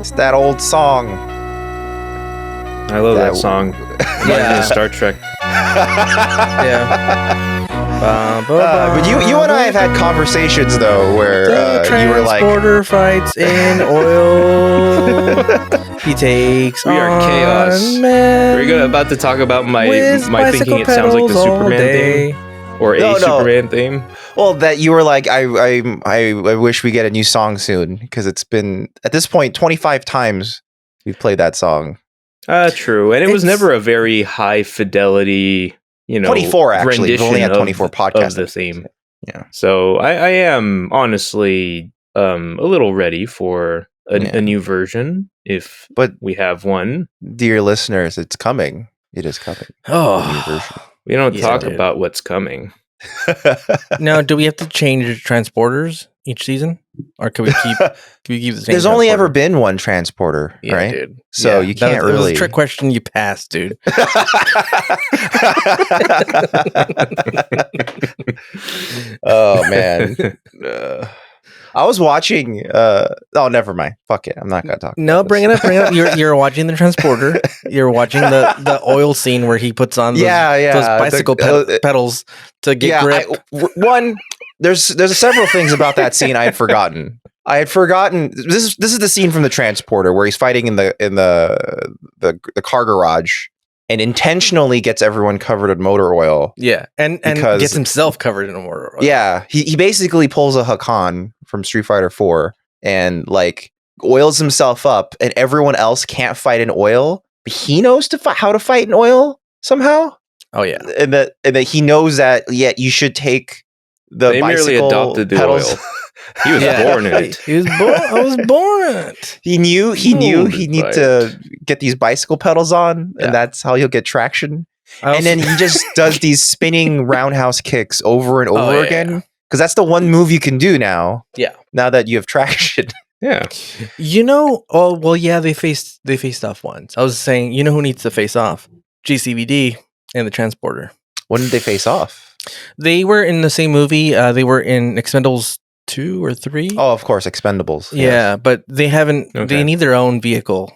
It's that old song. I love that song. Yeah. Star Trek. Yeah. But you and I have had conversations though where you were like, transporter fights in oil. He takes. We are chaos. We're about to talk about my thinking. It sounds like the Superman theme or Superman theme. Well, that you were like, I wish we get a new song soon because it's been at this point 25 times we've played that song. True, and it was never a very high fidelity. 24 actually. We've only had 24 podcasts of the theme. Yeah. So I am honestly a little ready for a new version but we have one. Dear listeners, it's coming. It is coming. Oh, we don't talk about what's coming. Now, do we have to change transporters each season, or can we keep the same? There's only ever been one transporter, right? Dude. So you can't really. It was a trick question. You passed, dude. Oh man. I was watching. Oh, never mind. Fuck it. I'm not gonna talk. No, bring it up. You're watching the transporter. You're watching the oil scene where he puts on those bicycle pedals to get grip. There's several things about that scene I had forgotten. This is the scene from the transporter where he's fighting in the car garage and intentionally gets everyone covered in motor oil. Yeah, and gets himself covered in motor oil. Yeah, he basically pulls a Hakan from Street Fighter 4 and like oils himself up, and everyone else can't fight in oil. But he knows how to fight in oil somehow. Oh yeah, and that he knows that. Yeah, you should take the bicycle merely adopted the pedals. Oil. He was born in it. He was born. I was born in it. He knew he need to get these bicycle pedals on, and that's how he'll get traction. And then he just does these spinning roundhouse kicks over and over again, because that's the one move you can do now. Yeah. Now that you have traction. Yeah. They faced off once. I was saying, who needs to face off? GCVD and the transporter. When did they face off? They were in the same movie. They were in Expendables 2 or 3. Oh, of course, Expendables. Yeah, yes. but they haven't. Okay. They need their own vehicle.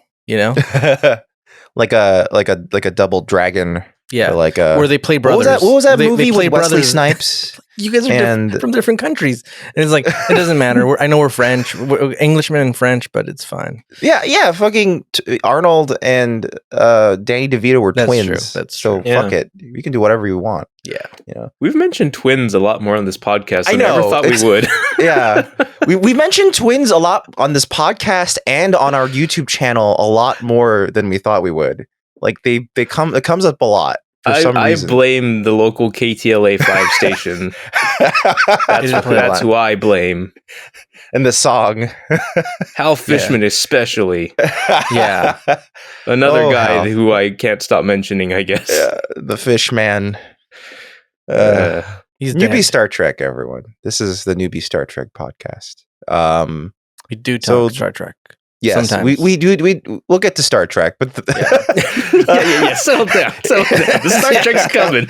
like a double dragon. Yeah, where they play brothers. What was that movie with Wesley Snipes? You guys are from different countries, and it's like it doesn't matter. I know we're French, Englishmen and French, but it's fine. Yeah. Fucking Arnold and Danny DeVito were twins. True. That's so true. Fuck it. We can do whatever you want. Yeah. We've mentioned twins a lot more on this podcast than I never thought we would. Yeah. We mentioned twins a lot on this podcast and on our YouTube channel a lot more than we thought we would. Like it comes up a lot for some reason. I blame the local KTLA 5 station. That's who I blame. And the song. Hal Fishman especially. Yeah. Another guy who I can't stop mentioning, I guess. Yeah, the fish man. He's Newbie dead. Star Trek, everyone. This is the Newbie Star Trek podcast. We do talk Star Trek. Yes, sometimes. we'll get to Star Trek, but yeah. Settle down. The Star Trek's coming.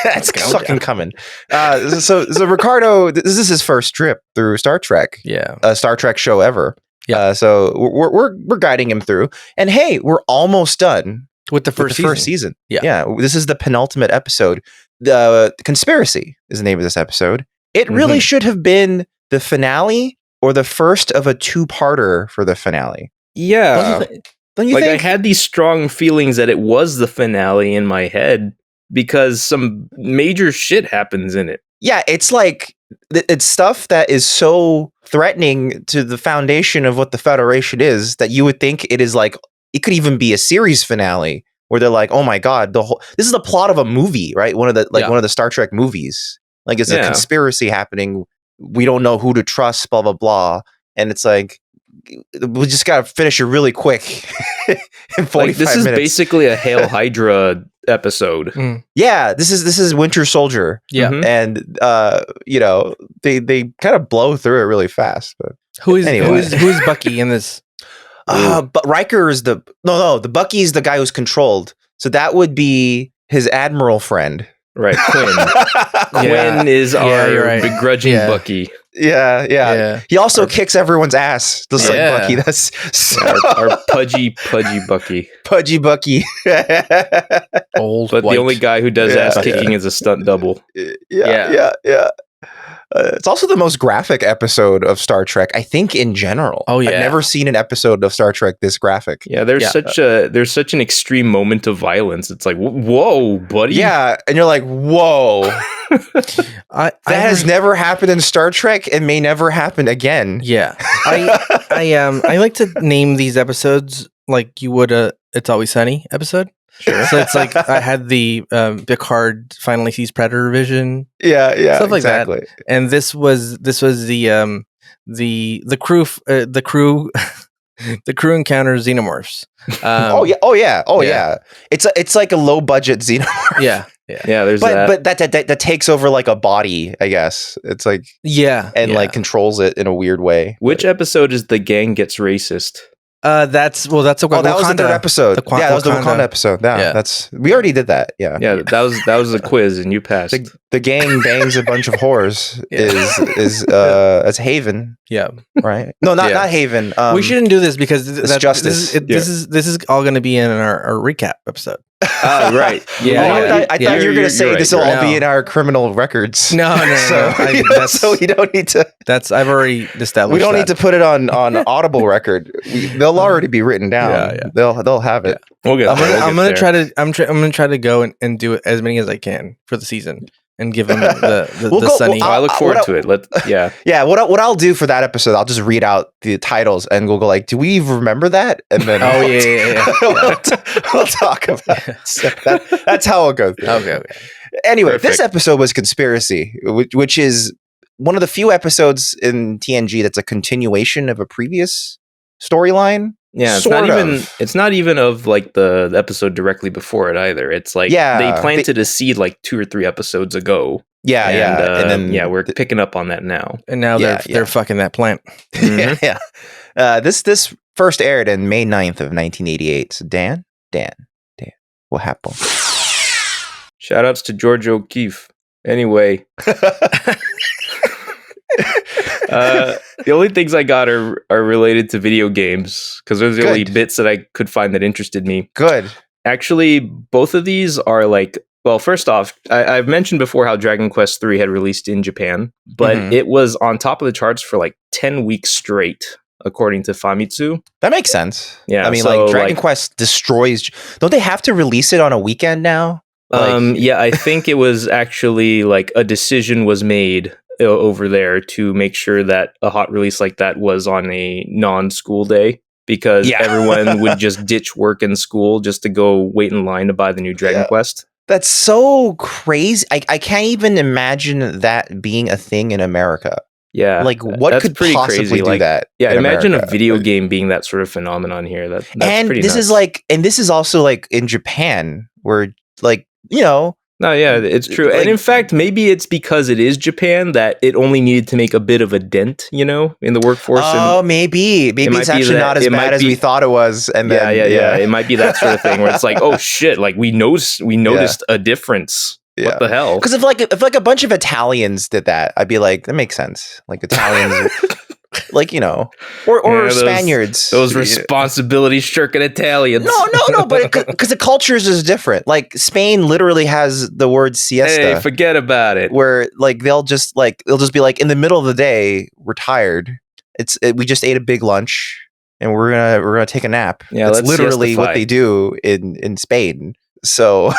That's fucking coming. So Ricardo, this is his first trip through Star Trek. Yeah, a Star Trek show ever. Yeah. So we're guiding him through, and hey, we're almost done with the first season. Yeah. This is the penultimate episode. The Conspiracy is the name of this episode. It really should have been the finale. Or the first of a two-parter for the finale. Yeah. Don't you think? I had these strong feelings that it was the finale in my head because some major shit happens in it. Yeah, it's like, it's stuff that is so threatening to the foundation of what the Federation is that you would think it is like, it could even be a series finale where they're like, oh my God, this is the plot of a movie, right? One of the Star Trek movies. Like it's a conspiracy happening. We don't know who to trust, blah, blah, blah. And it's like, we just got to finish it really quick in 45 minutes. This is basically a Hail Hydra episode. Yeah, this is Winter Soldier. Yeah. And, they kind of blow through it really fast. But who's Bucky in this? But Riker is the Bucky is the guy who's controlled. So that would be his admiral friend. Right, Quinn. Quinn is our begrudging Bucky. Yeah. He also kicks everyone's ass, just like Bucky. That's so our pudgy Bucky. Pudgy Bucky. Old, but white. the only guy who does ass kicking is a stunt double. Yeah. It's also the most graphic episode of Star Trek, I think, in general. Oh yeah, I've never seen an episode of Star Trek this graphic. Yeah, there's such an extreme moment of violence. It's like, whoa, buddy. Yeah, and you're like, whoa. That has never happened in Star Trek and may never happen again. Yeah, I like to name these episodes like you would a It's Always Sunny episode. Sure. So it's like I had the Picard finally sees Predator vision. Yeah, stuff like exactly. that. And this was the crew the crew encounters xenomorphs. Oh yeah. It's like a low budget xenomorph. Yeah. There's that. But that takes over like a body, I guess. It's like like controls it in a weird way. Which episode is the gang gets racist? That's that was the third episode. That was the Wakanda episode. We already did that. Yeah. That was a quiz and you passed. The gang bangs a bunch of whores. Is Haven? Yeah. Right. No, not Haven. We shouldn't do this because Justice. This is all going to be in our recap episode. Right. I thought you were going to say this will all be in our criminal records. No. So we don't need to. I've already established. We don't need to put it on Audible record. They'll already be written down. Yeah. They'll have it. We'll get I'm going to try to go and do as many as I can for the season. And give them the sunny. I look forward to it. What I'll do for that episode, I'll just read out the titles and we'll go like, do we even remember that? And then we'll talk about it. So that's how it'll go through. Okay. Anyway, This episode was Conspiracy, which is one of the few episodes in TNG that's a continuation of a previous storyline. Yeah, it's not even of like the episode directly before it either. It's like they planted a seed like 2 or 3 episodes ago. And then we're picking up on that now. And now they're fucking that plant. Mm-hmm. This first aired in May 9th of 1988. So Dan, what happened? Shout outs to George O'Keefe. Anyway. The only things I got are related to video games because those are the only bits that I could find that interested me. Good. Actually, both of these are like, well, first off, I've mentioned before how Dragon Quest III had released in Japan, but it was on top of the charts for like 10 weeks straight, according to Famitsu. That makes sense. Yeah, I mean, like Dragon Quest destroys. Don't they have to release it on a weekend now? I think it was actually like a decision was made over there to make sure that a hot release like that was on a non-school day because everyone would just ditch work and school just to go wait in line to buy the new Dragon Quest. That's so crazy. I can't even imagine that being a thing in America. Yeah. Like what could possibly do that? Yeah, imagine a video game being that sort of phenomenon here. That's pretty nuts. This is also like in Japan where like, No, yeah, it's true. And in fact, maybe it's because it is Japan that it only needed to make a bit of a dent, in the workforce. Oh, maybe it's actually not as bad as we thought it was. And then, yeah. It might be that sort of thing where it's like, oh shit, like we noticed a difference. Yeah. What the hell? Because if a bunch of Italians did that, I'd be like, that makes sense. Like Italians. Like, or Spaniards. Those responsibility shirking Italians. No, but because the cultures is different. Like Spain literally has the word siesta. Hey, forget about it. Where like they'll just be like in the middle of the day, we're tired. We just ate a big lunch and we're gonna take a nap. Yeah, that's literally what they do in Spain. So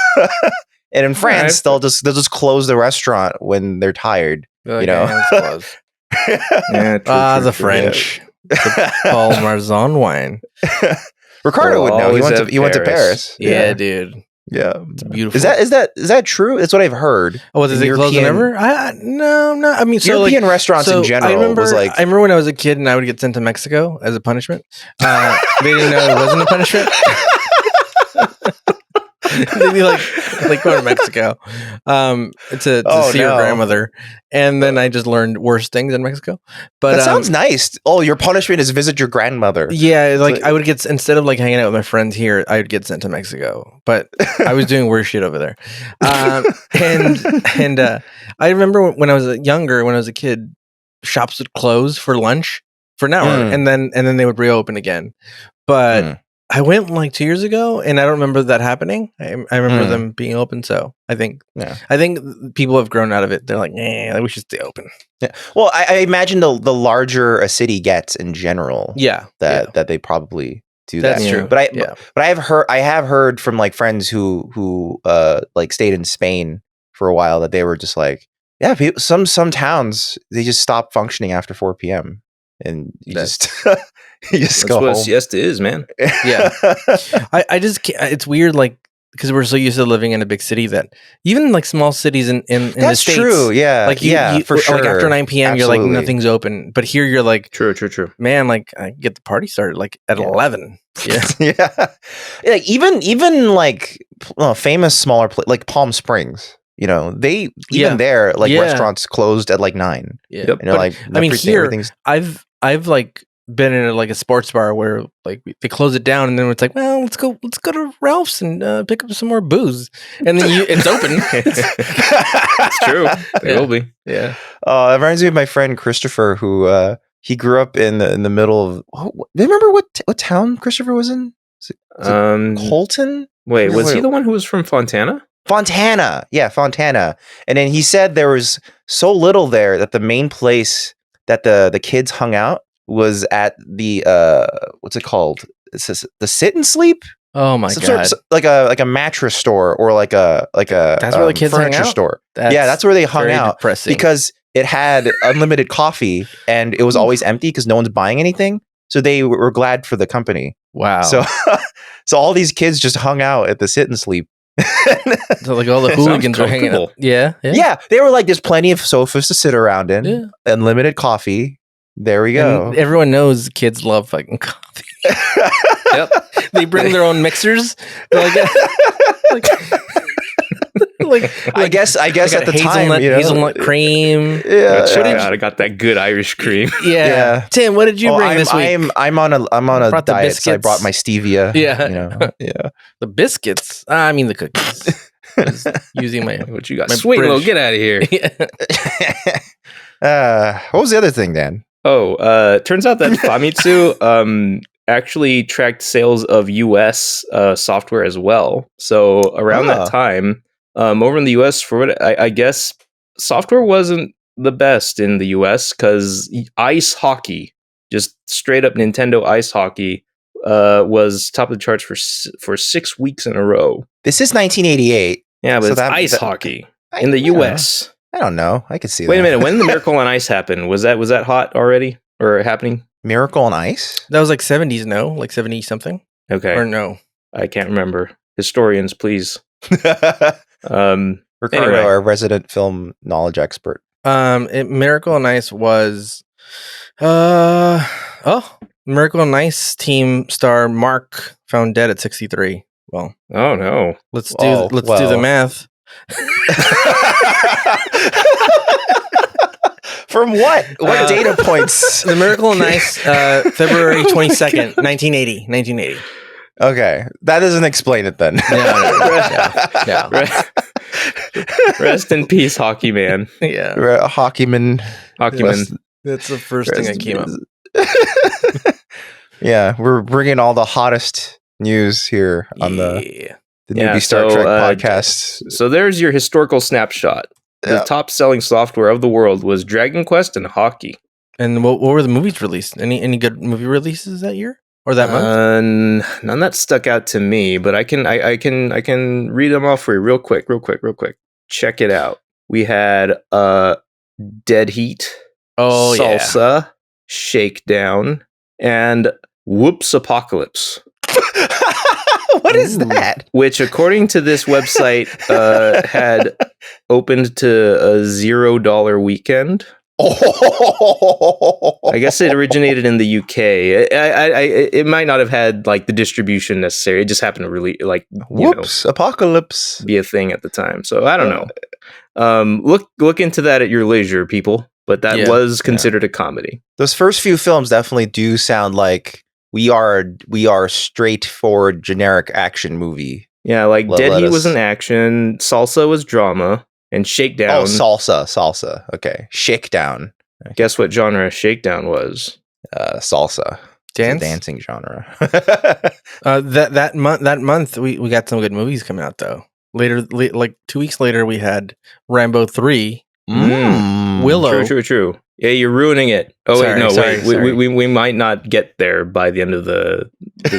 and in France, they'll just close the restaurant when they're tired. The French. The Paul Marzon wine. Ricardo would know. He went to Paris. Yeah, dude. Yeah, it's beautiful. Is that true? That's what I've heard. Oh, does it close whenever? No. I mean, so European restaurants in general. I remember when I was a kid and I would get sent to Mexico as a punishment. They didn't know it wasn't a punishment. They'd be like go to Mexico to see your grandmother, and then I just learned worse things in Mexico. But that sounds nice. Oh, your punishment is visit your grandmother. Yeah, I would get, instead of like hanging out with my friends here, I would get sent to Mexico. But I was doing worse shit over there. And I remember when I was younger, when I was a kid, shops would close for lunch for an hour, and then they would reopen again. But I went like 2 years ago, and I don't remember that happening. I remember them being open. So I think people have grown out of it. They're like, we should stay open. Yeah. Well, I imagine the larger a city gets in general, that they probably do that. That's true. But I have heard from like friends who like stayed in Spain for a while that they were just like, some towns they just stop functioning after 4 p.m. and you just go home. Siesta is, man. Yeah. I just can't, it's weird, like, because we're so used to living in a big city that even like small cities in the States, true. Yeah. Like for sure. Like after 9 p.m. Absolutely. You're like nothing's open, but here you're like, true. Man, like I get the party started like at 11. Yeah. Yeah. Like even like famous smaller like Palm Springs. You know, they there like restaurants closed at like 9. Yeah, and they're like, I mean, here I've like been in a sports bar where like they close it down, and then it's like, well, let's go to Ralph's and pick up some more booze, and then it's open. It's true. It will be. Yeah. It reminds me of my friend Christopher, who he grew up in the middle of. Do you remember what town Christopher was in? Was it Colton? Wait, was he the one who was from Fontana? Fontana. And then he said there was so little there that the main place that the kids hung out was at the what's it called? It's the Sit and Sleep. Oh my god! Like a mattress store or like a that's where the kids furniture hang out? store. That's where they hung out because it had unlimited coffee and it was always empty because no one's buying anything. So they were glad for the company. Wow! So all these kids just hung out at the Sit and Sleep. So like all the hooligans were hanging out. Yeah. They were like, there's plenty of sofas to sit around in, unlimited coffee. There we go. And everyone knows kids love fucking coffee. Yep. They bring their own mixers. I guess at the time, hazelnut cream. Yeah, I got that good Irish cream. Yeah. Tim, what did you bring this week? I'm on a diet, so I brought my stevia. Yeah, the biscuits. I mean the cookies. Using my what you got? Sweet little, get out of here. What was the other thing, Dan? Turns out that Famitsu actually tracked sales of US software as well. So around that time. Over in the US, for what I guess, software wasn't the best in the US because ice hockey, just straight up Nintendo ice hockey, was top of the charts for 6 weeks in a row. This is 1988. Yeah, but it's ice hockey in the US. I don't know. I could see that. Wait a minute. When did the Miracle on Ice happen? Was that hot already or happening? Miracle on Ice? That was like 70s, no? Like 70 something? Okay. Or no? I can't remember. Historians, please. Ricardo, our resident film knowledge expert. Miracle on Ice was Miracle on Ice team star Mark found dead at 63. Well, oh no. Let's do the math. From what data points? The Miracle on Ice, February 22nd, 1980. Okay, that doesn't explain it then. No. Rest in peace, hockey man. Yeah, hockeyman. That's the first thing that came up. Yeah, we're bringing all the hottest news here on the Newbie Star Trek podcast. So there's your historical snapshot. The top selling software of the world was Dragon Quest and hockey. And what were the movies released? Any good movie releases that year? Or that month? None that stuck out to me, but I can read them off for you real quick. Check it out. We had Dead Heat, Salsa, Shakedown, and Whoops Apocalypse. What is that? Which, according to this website, had opened to a $0 weekend. I guess it originated in the UK. It might not have had like the distribution necessary. It just happened to really Apocalypse be a thing at the time. So I don't know. Look into that at your leisure, people. But that was considered a comedy. Those first few films definitely do sound like we are straightforward generic action movie. Yeah, like Dead Heat was an action, Salsa was drama. And Shakedown. Oh, salsa. Okay. Shakedown. Guess what genre Shakedown was? Salsa. Dance? Dancing genre. That month we got some good movies coming out though. Like 2 weeks later, we had Rambo 3. Willow. True. Yeah, you're ruining it. Oh Sorry, wait, sorry. we might not get there by the end of the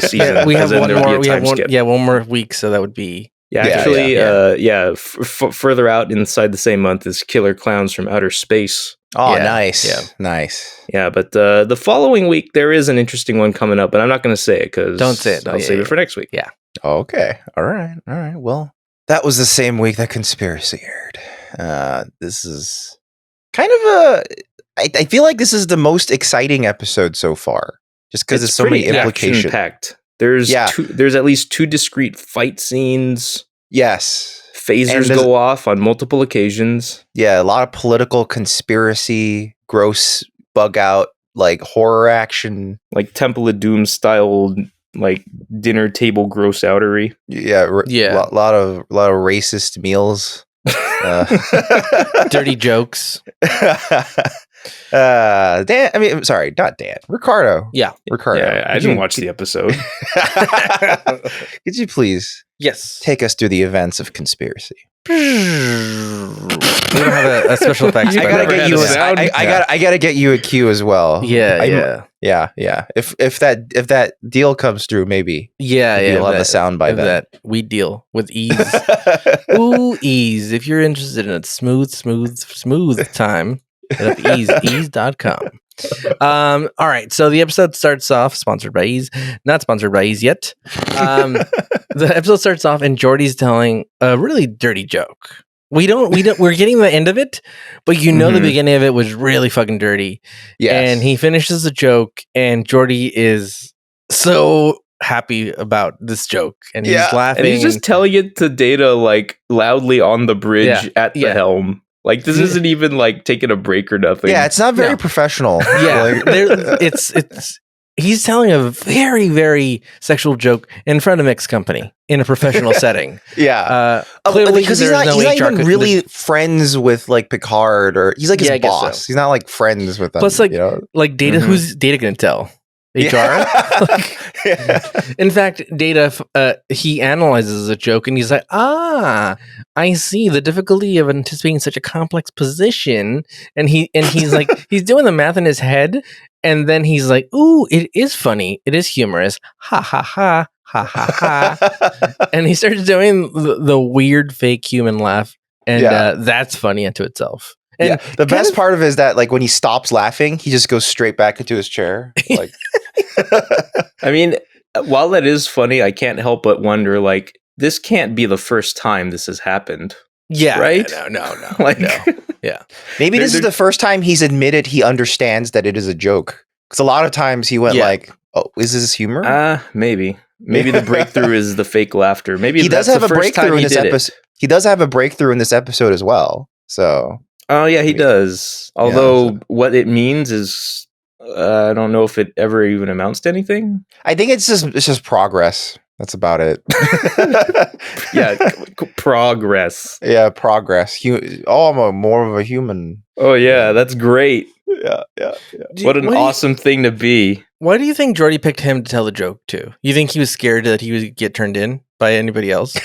season. We have one more. We have one more week, so that would be. Further out inside the same month is Killer Clowns from Outer Space. Oh, nice. Nice. Yeah, but the following week there is an interesting one coming up, but I'm not going to say it because don't say it. I'll save it for next week. Yeah. Okay. All right. Well, that was the same week that Conspiracy aired. This is kind of I feel like this is the most exciting episode so far, just because there's so many implications. Action-packed. There's at least 2 discrete fight scenes. Yes. Phasers go off on multiple occasions. Yeah, a lot of political conspiracy, gross bug out, like horror action. Like Temple of Doom style, like dinner table gross outery. Yeah. A lot of racist meals. Dirty jokes. Dan, I mean, sorry, not Dan. Ricardo. Yeah. Ricardo. Yeah, I didn't watch the episode. Could you please take us through the events of Conspiracy? We don't have a special effects. I gotta get you a cue as well. Yeah. If that deal comes through, maybe. You'll have a sound by that. We deal with ease. Ooh, ease. If you're interested in a smooth time, hit up ease.com. All right, so the episode starts off sponsored by Ease, not sponsored by Ease yet. The episode starts off and Jordy's telling a really dirty joke. We're getting the end of it, but the beginning of it was really fucking dirty. Yes. And he finishes the joke and Jordy is so happy about this joke and he's laughing. And he's just telling it to Data like loudly on the bridge at the helm. Like this isn't even like taking a break or nothing. Yeah, it's not very professional. Yeah, it's he's telling a very, very sexual joke in front of mixed company in a professional setting. Yeah, clearly because he's not even really friends with like Picard or he's like his boss. So. He's not like friends with them. Plus, like Data, who's Data gonna tell? HR. In fact, Data he analyzes a joke and he's like, I see the difficulty of anticipating such a complex position, and he's like he's doing the math in his head, and then he's like, ooh, it is funny, it is humorous, ha ha ha ha ha ha, and he starts doing the weird fake human laugh, and that's funny unto itself. And the best part of it is that like when he stops laughing, he just goes straight back into his chair. Like, I mean, while that is funny, I can't help but wonder, like, this can't be the first time this has happened. Yeah. Right? No. Like, no. Yeah. Maybe this is the first time he's admitted he understands that it is a joke. Because a lot of times he went like, oh, is this humor? Maybe the breakthrough is the fake laughter. Maybe he does have a breakthrough in this episode. He does have a breakthrough in this episode as well. So. Oh yeah, he does. Although what it means is, I don't know if it ever even amounts to anything. I think it's just progress. That's about it. Progress. Yeah, progress. I'm more of a human. Oh yeah, that's great. Yeah. What an awesome thing to be. Why do you think Jordy picked him to tell the joke to? You think he was scared that he would get turned in by anybody else?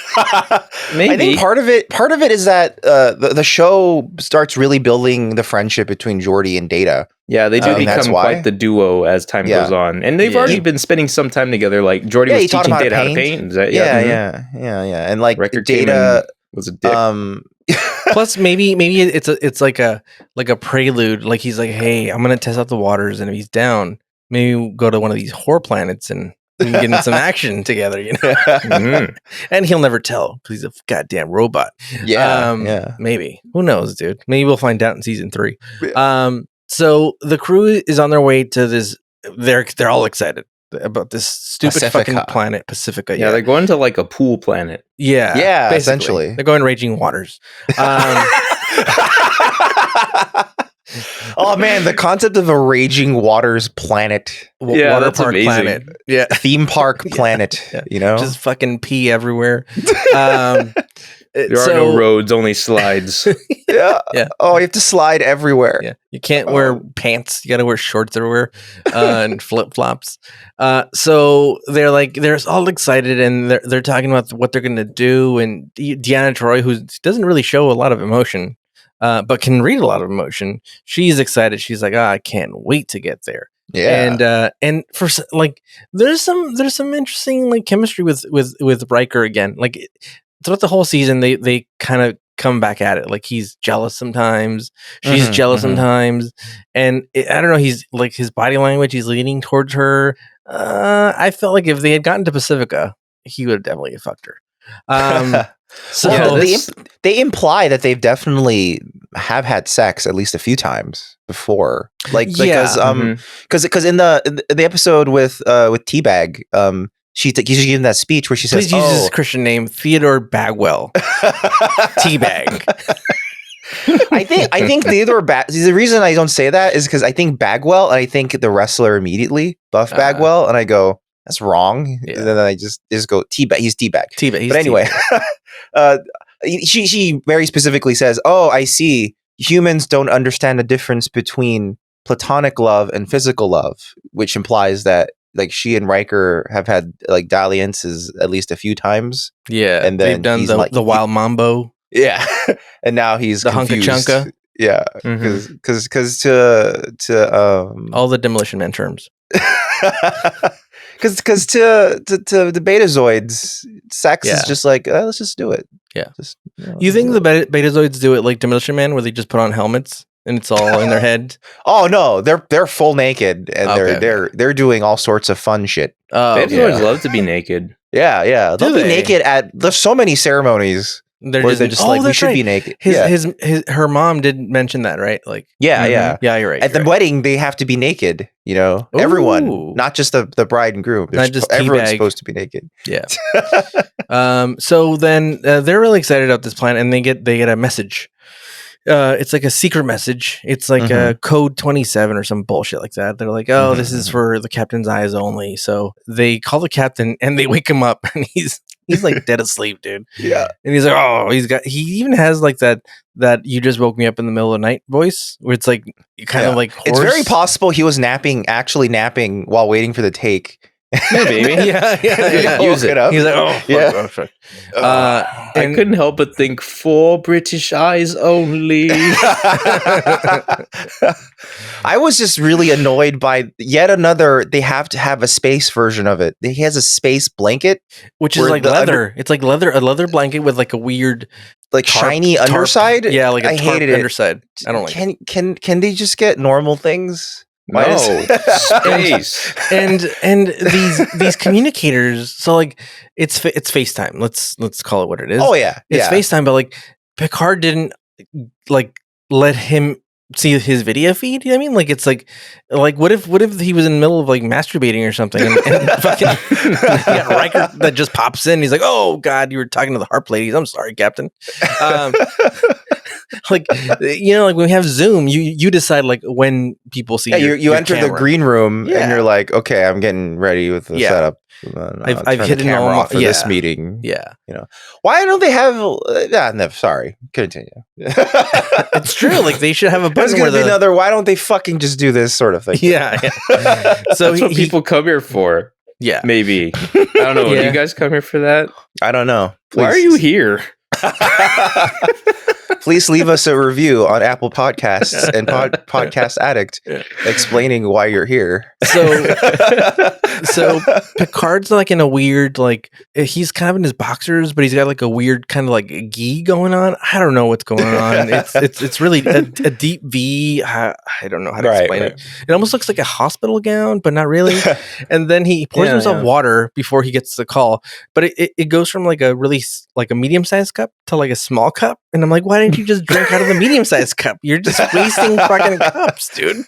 Maybe. I think part of it is that the show starts really building the friendship between Jordy and Data. Yeah, they do become quite the duo as time goes on, and they've already been spending some time together. Like Jordy was teaching Data how to paint. Is that, yeah, and like Record Data was a dick. Plus, maybe it's like a prelude. Like he's like, hey, I'm gonna test out the waters, and if he's down, maybe we'll go to one of these whore planets and we can get in some action together, you know. And he'll never tell because he's a goddamn robot. Yeah. Maybe. Who knows, dude? Maybe we'll find out in season 3. So the crew is on their way to this. They're all excited about this stupid fucking planet, Pacifica. Yeah, they're going to like a pool planet. Yeah, essentially. They're going raging waters. Oh man, the concept of a raging waters planet. Water park amazing. Planet. Yeah. Theme park planet, you know? Just fucking pee everywhere. There are no roads, only slides. Yeah. Oh, you have to slide everywhere. Yeah. You can't wear pants. You got to wear shorts everywhere and flip flops. So they're all excited and they're talking about what they're going to do. And Deanna Troi, who doesn't really show a lot of emotion, but can read a lot of emotion. She's excited. She's like, I can't wait to get there. Yeah. And for like, there's some interesting like chemistry with Riker again. Like throughout the whole season, they kind of come back at it. Like he's jealous sometimes, she's jealous sometimes, and I don't know. He's like his body language. He's leaning towards her. I felt like if they had gotten to Pacifica, he would have definitely fucked her. So they imply that they've definitely have had sex at least a few times before, because in the episode with Teabag, she's giving that speech where she says, "Please use his Christian name, Theodore Bagwell." Teabag. I think Theodore the reason I don't say that is because I think Bagwell and I think the wrestler immediately Buff Bagwell, and I go, that's wrong. Yeah. And then I just go Teabag. He's Teabag. But anyway, she very specifically says, "Oh, I see. Humans don't understand the difference between platonic love and physical love," which implies that like she and Riker have had like dalliances at least a few times. Yeah, and then they've done the wild mambo. Yeah, and now he's the hunka chunka. Yeah, because to all the Demolition Man terms. Because to the Betazoids, sex is just like, let's just do it. Yeah. You think the Betazoids do it like Demolition Man, where they just put on helmets and it's all in their head? Oh no, they're full naked and they're doing all sorts of fun shit. Betazoids love to be naked. Yeah. They'll be naked there's so many ceremonies. They're just like, we should be naked. Her mom did mention that, right? Like, yeah, you're right. At the wedding, they have to be naked. You know, everyone, not just the bride and groom. Not just everyone's supposed to be naked. Yeah. So then they're really excited about this plan, and they get a message. It's like a secret message. It's like a code 27 or some bullshit like that. They're like, oh, this is for the captain's eyes only. So they call the captain and they wake him up, and he's like dead asleep, dude. Yeah. And he's like, he even has like that you just woke me up in the middle of the night voice, where it's like kind of like hoarse. It's very possible he was actually napping while waiting for the take. Maybe. Yeah. Use it. He's like, fuck. I couldn't help but think 4 British eyes only. I was just really annoyed by yet another. They have to have a space version of it. He has a space blanket, which is like leather. It's like a leather blanket with like a weird, like shiny underside. Yeah, like I hated underside. I don't like. Can they just get normal things? No, space. and these communicators. So like it's FaceTime. Let's call it what it is. Oh yeah, it's FaceTime. But like Picard didn't like let him see his video feed. You know what I mean? Like it's like what if he was in the middle of like masturbating or something and fucking Riker that just pops in. He's like, oh god, you were talking to the harp ladies. I'm sorry, Captain. Like, you know, like when we have Zoom, you decide like when people see. Yeah, you enter camera. the green room and you're like, okay, I'm getting ready with the setup. I've hidden the camera off for this meeting. Yeah, you know, why don't they have? No, sorry, continue. It's true. Like they should have a button. There's gonna be another. Why don't they fucking just do this sort of thing? Yeah. So that's what people come here for. Yeah, maybe. I don't know. Do you guys come here for that? I don't know. Please. Why are you here? Please leave us a review on Apple Podcasts and Podcast Addict explaining why you're here. So Picard's like in a weird, like he's kind of in his boxers, but he's got like a weird kind of like gi going on. I don't know what's going on. It's really a deep V. I don't know how to explain it. It almost looks like a hospital gown, but not really. And then he pours himself water before he gets the call. But it goes from like a really like a medium-sized cup to like a small cup. And I'm like, why didn't you just drink out of the medium-sized cup? You're just wasting fucking cups, dude.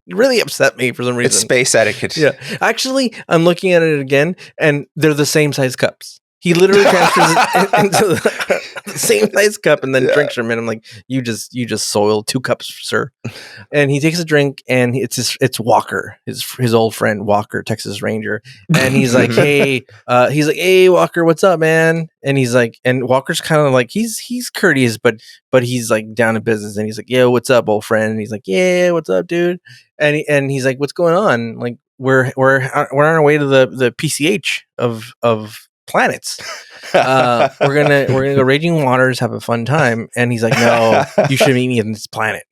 It really upset me for some reason. It's space etiquette. Yeah. Actually, I'm looking at it again, and they're the same size cups. He literally transfers it into the same size cup and then drinks from it. I'm like, you just soiled 2 cups, sir. And he takes a drink, and it's Walker, his old friend Walker, Texas Ranger, and he's like, hey, Walker, what's up, man? And he's like, and Walker's kind of like, he's courteous, but he's like down to business, and he's like, yo, what's up, old friend? And he's like, yeah, what's up, dude? And he's like, what's going on? Like, we're on our way to the PCH of planets. We're gonna go raging waters, have a fun time. And he's like, no, you should meet me in this planet,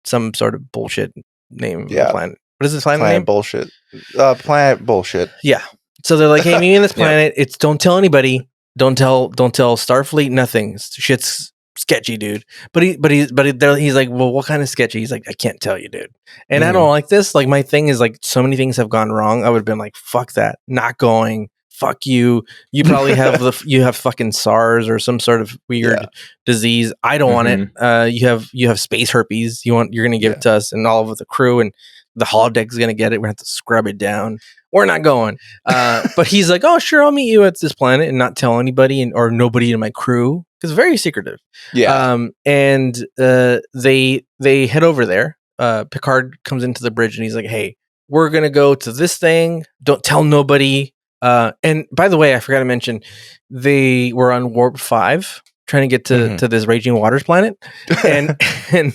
some sort of bullshit name. Planet. What is this planet name? Bullshit. Planet bullshit. Yeah. So they're like, hey, meet me in this planet. It's don't tell anybody. Don't tell Starfleet. Nothing. Shit's sketchy, dude. But he's like, well, what kind of sketchy? He's like, I can't tell you, dude. And I don't like this. Like, my thing is like, so many things have gone wrong. I would have been like, fuck that, not going. Fuck you. You probably have you have fucking SARS or some sort of weird disease. I don't want it. You have space herpes. You're gonna give it to us and all of the crew, and the holodeck's gonna get it. We're gonna have to scrub it down. We're not going. But he's like, oh sure, I'll meet you at this planet and not tell anybody or nobody in my crew, because very secretive. Yeah. And they head over there. Picard comes into the bridge and he's like, hey, we're gonna go to this thing. Don't tell nobody. And by the way, I forgot to mention, they were on warp 5 trying to get to this raging waters planet, and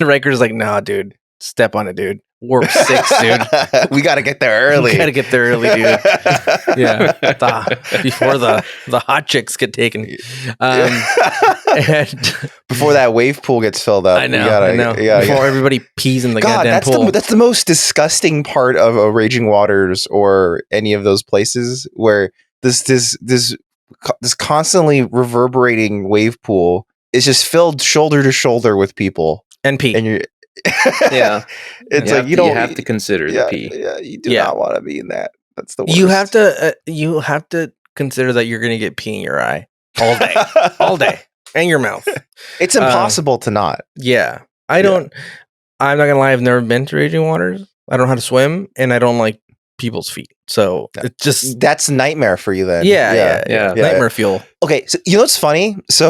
Riker's like, nah, dude, step on it, dude. Warp 6, dude. We got to get there early. Dude. Yeah, before the hot chicks get taken. And before that wave pool gets filled up. I know. Before everybody pees in the goddamn pool. That's the most disgusting part of a Raging Waters or any of those places, where this constantly reverberating wave pool is just filled shoulder to shoulder with people and pee. And you're it's like you have to consider the pee. Yeah, you do not want to be in that. That's the worst. You have to consider that you're going to get pee in your eye all day, and your mouth. It's impossible to not. Yeah, I'm not gonna lie. I've never been to raging waters. I don't know how to swim, and I don't like people's feet. So it's just that's a nightmare for you then. Yeah. Nightmare fuel. Okay, so you know what's funny? So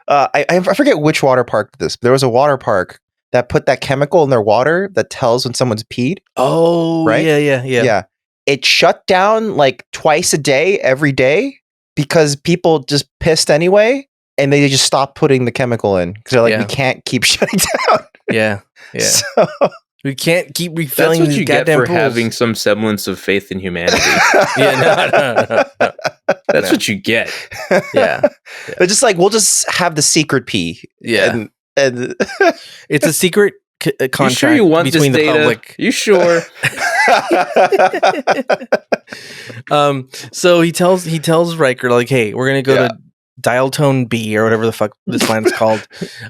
I forget which water park did this, but there was a water park that put that chemical in their water that tells when someone's peed. Oh, right? Yeah. It shut down like twice a day, every day, because people just pissed anyway, and they just stopped putting the chemical in because they're like, we can't keep shutting down. Yeah. So, we can't keep refilling. That's what you get for pools. having some semblance of faith in humanity. No. That's what you get. Yeah. They're just like, we'll just have the secret pee. Yeah. And it's a secret contract. You sure you want between this the data? public? You sure? So he tells Riker, like, hey, we're gonna go to dial tone B or whatever the fuck this planet's called.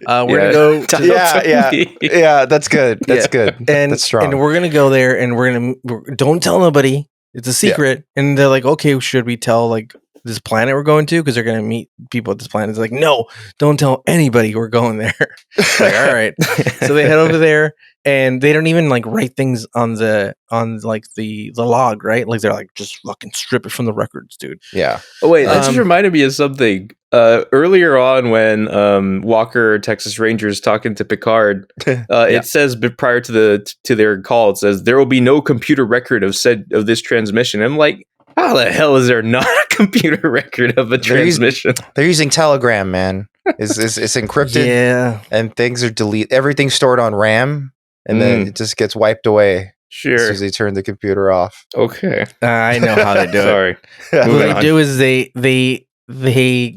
We're gonna go to yeah, that's good. That's good. And that's strong. And we're gonna go there, and we're don't tell nobody. It's a secret. And they're like, okay, should we tell like this planet we're going to, because they're going to meet people at this planet? It's like, no, don't tell anybody we're going there. Like, all right. So they head over there, and they don't even like write things on the log, right? Like, they're like, just fucking strip it from the records, dude. Yeah. Oh wait, that just reminded me of something. Earlier on, when Walker, Texas Rangers, talking to Picard, it says prior to their call, it says there will be no computer record of this transmission. I'm like, how the hell is there not a computer record of a transmission? They're using Telegram, man. It's encrypted. Yeah. And things are deleted. Everything's stored on RAM, and then it just gets wiped away. Sure. As soon as they turn the computer off. Okay. I know how they do it. Sorry. What they do is they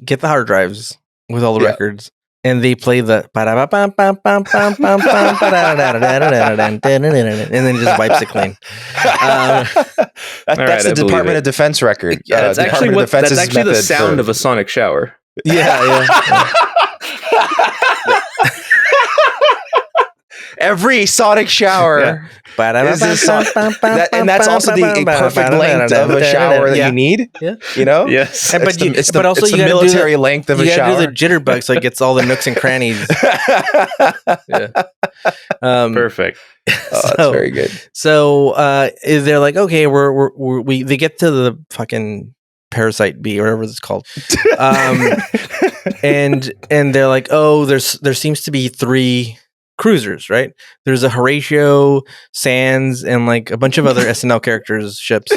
get the hard drives with all the records, and they play the and then it just wipes it clean. That's the Department of Defense record. Yeah, that's actually the sound of a sonic shower. Yeah. Every sonic shower is this and that's also a perfect length of a shower that you need. Yeah. You know? Yes. It's the military length of a shower. You gotta do the jitterbug so it gets all the nooks and crannies. Perfect. That's very good. So they're like, okay, they get to the fucking Parasite B or whatever it's called. And they're like, oh, there seems to be 3 cruisers, right? There's a Horatio, Sands, and like a bunch of other SNL characters ships.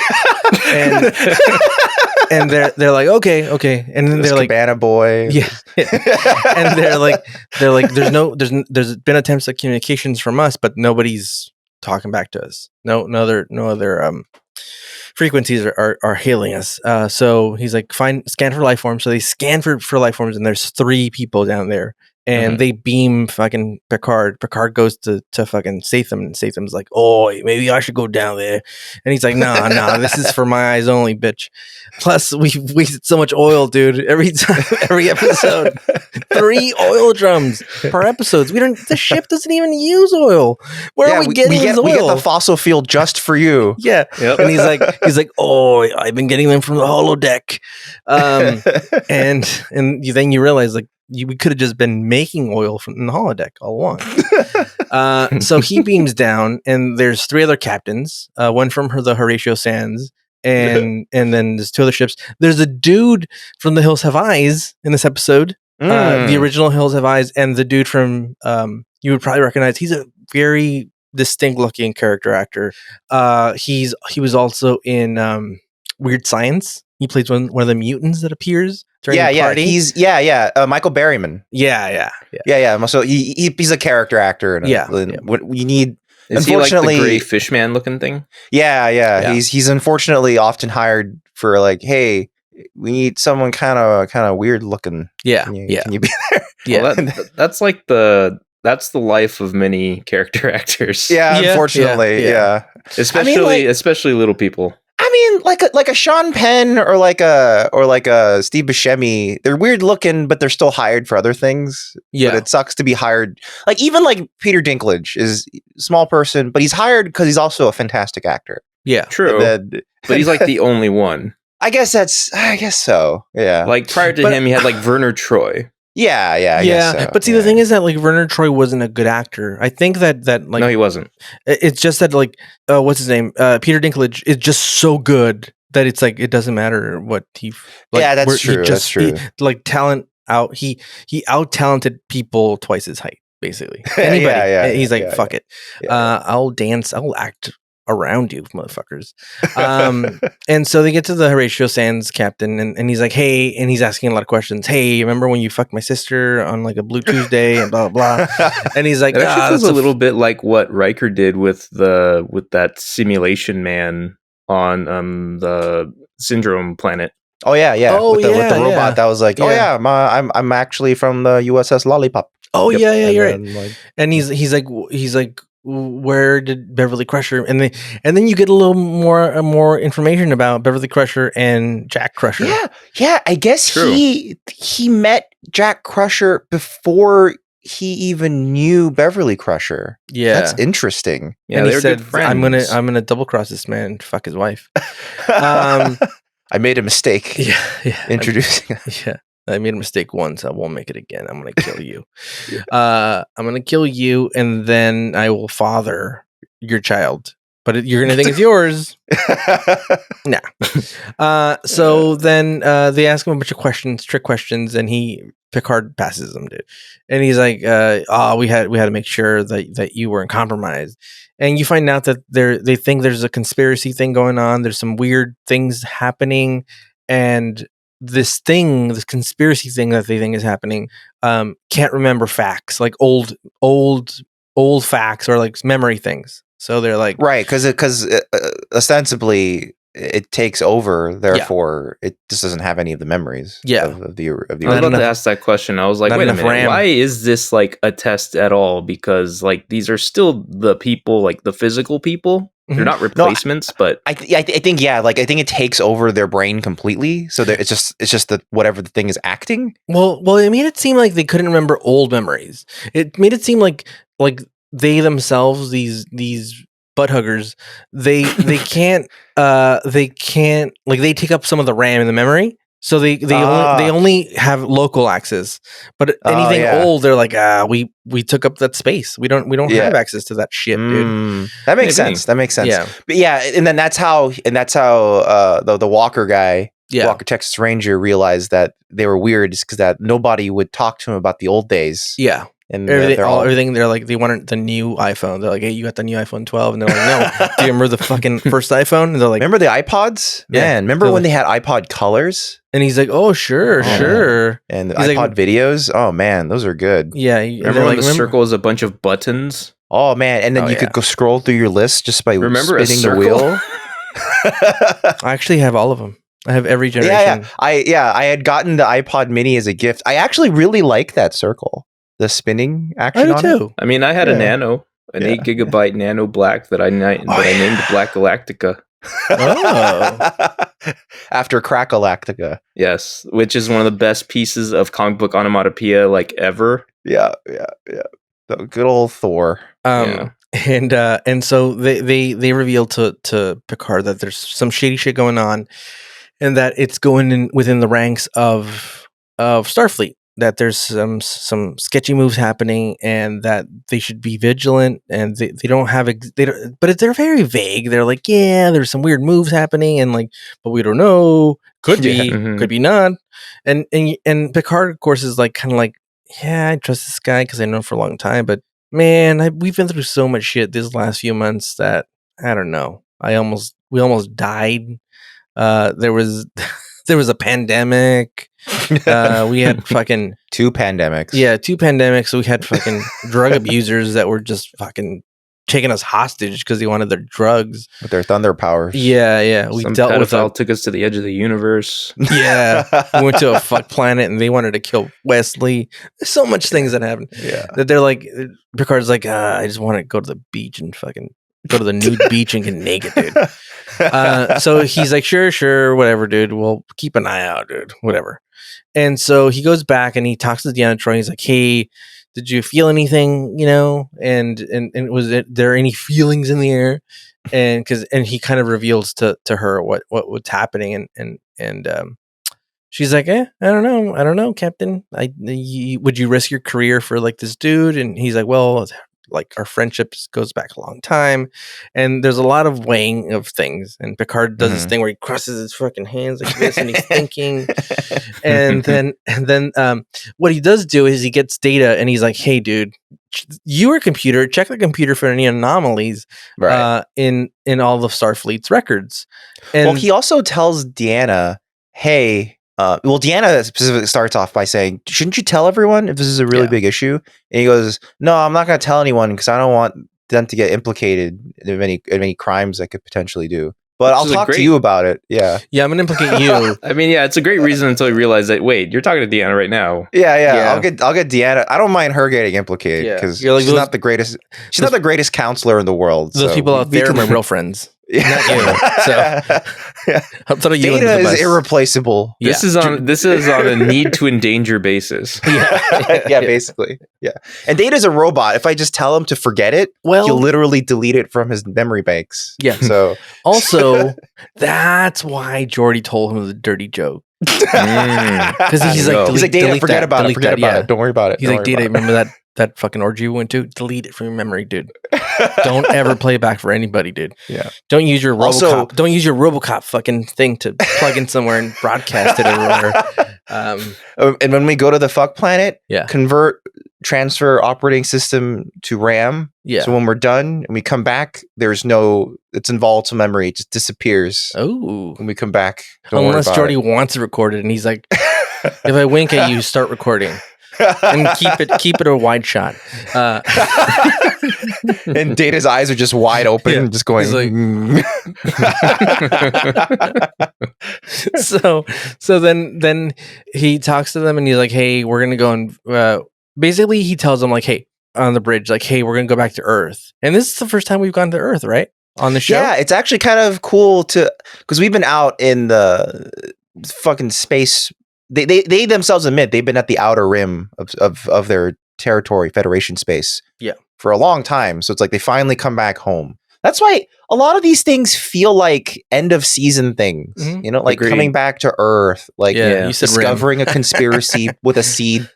And they're like, okay, and then they're like, Cabana Boy, yeah, and they're like, there's been attempts at communications from us, but nobody's talking back to us. No other frequencies are hailing us. So he's like, scan for life forms. So they scan for life forms, and there's 3 people down there. And they beam fucking Picard. Picard goes to fucking Statham, and Statham's like, "Oh, maybe I should go down there." And he's like, "Nah, this is for my eyes only, bitch." Plus, we wasted so much oil, dude. Every episode, 3 oil drums per episode. The ship doesn't even use oil. Where are we getting this oil? We get the fossil fuel just for you. Yeah, yep. And he's like, "Oh, I've been getting them from the holodeck." And then you realize like, we could have just been making oil from the holodeck all along. So he beams down, and there's 3 other captains. One from the Horatio Sands, and then there's 2 other ships. There's a dude from The Hills Have Eyes in this episode. The original Hills Have Eyes, and the dude from you would probably recognize. He's a very distinct looking character actor. He was also in Weird Science. He plays one of the mutants that appears during the party. He's Michael Berryman. Yeah. So he's a character actor. And what you need. Is he like the gray fishman looking thing? Yeah. He's unfortunately often hired for like, hey, we need someone kind of weird looking. Yeah. Can you be there? Yeah. Well, that's like that's the life of many character actors. Yeah, unfortunately. Yeah. Especially little people. I mean, like a Sean Penn or like a Steve Buscemi, they're weird looking, but they're still hired for other things. Yeah, but it sucks to be hired. Like even like Peter Dinklage is a small person, but he's hired because he's also a fantastic actor. Yeah, true. But he's like the only one. I guess so. Yeah. Like prior to him, you had like Werner Troy. Yeah. I guess so. But see, the thing is that like Werner Troy wasn't a good actor. I think that like no, he wasn't. It's just that like what's his name? Peter Dinklage is just so good that it's like it doesn't matter what he. Like, yeah, that's true. That's true. Like talent out, he out talented people twice his height, basically. Anybody. He's like, fuck it. I'll dance. I'll act around you, motherfuckers. And so they get to the Horatio Sands captain, and he's like, hey, and he's asking a lot of questions. Hey, remember when you fucked my sister on like a Blue Tuesday and blah blah blah. And he's like, it actually feels a little bit like what Riker did with that simulation man on the Syndrome planet. Oh yeah. With the robot that was like, I'm actually from the USS Lollipop. Oh yeah, you're right. Like, and he's like, where did Beverly Crusher? And then you get a little more information about Beverly Crusher and Jack Crusher. Yeah. I guess he met Jack Crusher before he even knew Beverly Crusher. Yeah, that's interesting. Yeah, and he said, "I'm gonna double cross this man and fuck his wife." I made a mistake. Yeah. Introducing. I made a mistake once. I won't make it again. I'm going to kill you. I'm going to kill you, and then I will father your child. But you're going to think it's yours. Nah. So then they ask him a bunch of trick questions, and Picard passes them, dude. And he's like, we had to make sure that you weren't compromised. And you find out that they think there's a conspiracy thing going on. There's some weird things happening, and this conspiracy thing that they think is happening, can't remember facts, like old facts or like memory ththings. So they're like, right, because ostensibly it takes over, therefore it just doesn't have any of the memories. Of the I was about to ask that question. I was like, wait a minute, why is this like a test at all? Because like these are still the people, like the physical people. They're not replacements, but I think I think it takes over their brain completely. So it's just that whatever the thing is acting. Well, it made it seem like they couldn't remember old memories. It made it seem like they themselves, these butt huggers, they can't like they take up some of the RAM in the memory. So they only have local access, but anything old, they're like, we took up that space. We don't have access to that shit, dude. That makes sense. Yeah, but and then that's how the Walker guy Walker Texas Ranger realized that they were weird just because that nobody would talk to him about the old days. Yeah. And everything, they're like, they wanted the new iPhone. They're like, hey, you got the new iPhone 12? And they're like, no. Do you remember the fucking first iPhone? And they're like, remember the iPods? Yeah. Man, remember when they had iPod colors? And he's like, oh, sure. And the iPod videos? Oh, man, those are good. Yeah. Remember when the circle is a bunch of buttons? Oh, man. And then you could go scroll through your list just by spinning the wheel. I actually have all of them. I have every generation. I had gotten the iPod mini as a gift. I actually really like that circle. The spinning action on it. I mean, I had a Nano, an 8 gigabyte Nano Black that I named Black Galactica. Oh. After Crack Galactica. Yes, which is one of the best pieces of comic book onomatopoeia like ever. Yeah. The good old Thor. And so they revealed to Picard that there's some shady shit going on, and that it's going in within the ranks of Starfleet. That there's some sketchy moves happening, and that they should be vigilant. And they don't have but they're very vague. They're like, yeah, there's some weird moves happening, and like, but we don't know. Could be, could be not. And Picard, of course, is like kind of like, yeah, I trust this guy because I know him for a long time. But man, we've been through so much shit this last few months that I don't know. We almost died. There was a pandemic. We had fucking 2 pandemics. Yeah, 2 pandemics. We had fucking drug abusers that were just fucking taking us hostage because they wanted their drugs with their thunder powers. Yeah. We dealt with took us to the edge of the universe. Yeah, we went to a fuck planet and they wanted to kill Wesley. There's so much things that happened. Yeah, that they're like, Picard's like, I just want to go to the beach and fucking go to the nude beach and get naked, dude. So he's like, sure, whatever, dude. We'll keep an eye out, dude. Whatever. And so he goes back and he talks to Deanna Troi. He's like, hey, did you feel anything? You know, and was there any feelings in the air? And he kind of reveals to her what's happening, and she's like, I don't know, Captain. Would you risk your career for like this dude? And he's like, well, like our friendship goes back a long time, and there's a lot of weighing of things. And Picard does this thing where he crosses his fucking hands like this, and he's thinking. and then what he does do is he gets Data, and he's like, hey, dude, you are computer. Check the computer for any anomalies in all of Starfleet's records. And he also tells Deanna, hey. Deanna specifically starts off by saying, shouldn't you tell everyone if this is a really big issue? And he goes, no, I'm not going to tell anyone because I don't want them to get implicated in any crimes I could potentially do. But I'll talk to you about it. Yeah, I'm going to implicate you. I mean, it's a great reason until you realize that, wait, you're talking to Deanna right now. Yeah. I'll get Deanna. I don't mind her getting implicated because she's not the greatest. She's not the greatest counselor in the world. Those people out there are my real friends. Not you. So Data is irreplaceable. This is on a need to endanger basis. Basically. Yeah. And Data's a robot. If I just tell him to forget it, he'll literally delete it from his memory banks. Yeah. So also, that's why Geordi told him the dirty joke. Because he's like, Data, forget about it. Don't worry about it. He's like, Data, remember that fucking orgy we went to? Delete it from your memory, dude. Don't ever play it back for anybody, dude. Yeah. Don't use your RoboCop. Don't use your RoboCop fucking thing to plug in somewhere and broadcast it everywhere. And when we go to the fuck planet, transfer operating system to RAM. Yeah. So when we're done and we come back, it's involved to memory. It just disappears. Oh. When we come back. Unless Geordi wants to record it and he's like, if I wink at you, start recording. And keep it a wide shot. And Data's eyes are just wide open, just going. Like, so then he talks to them and he's like, "Hey, we're gonna go and basically he tells them like, hey, on the bridge, like, hey, we're gonna go back to Earth." And this is the first time we've gone to Earth, right? On the show. Yeah, it's actually kind of cool because we've been out in the fucking space. They themselves admit they've been at the outer rim of their territory, Federation space, for a long time. So it's like they finally come back home. That's why a lot of these things feel like end of season things. Mm-hmm. You know, like coming back to Earth, like discovering a conspiracy with a seed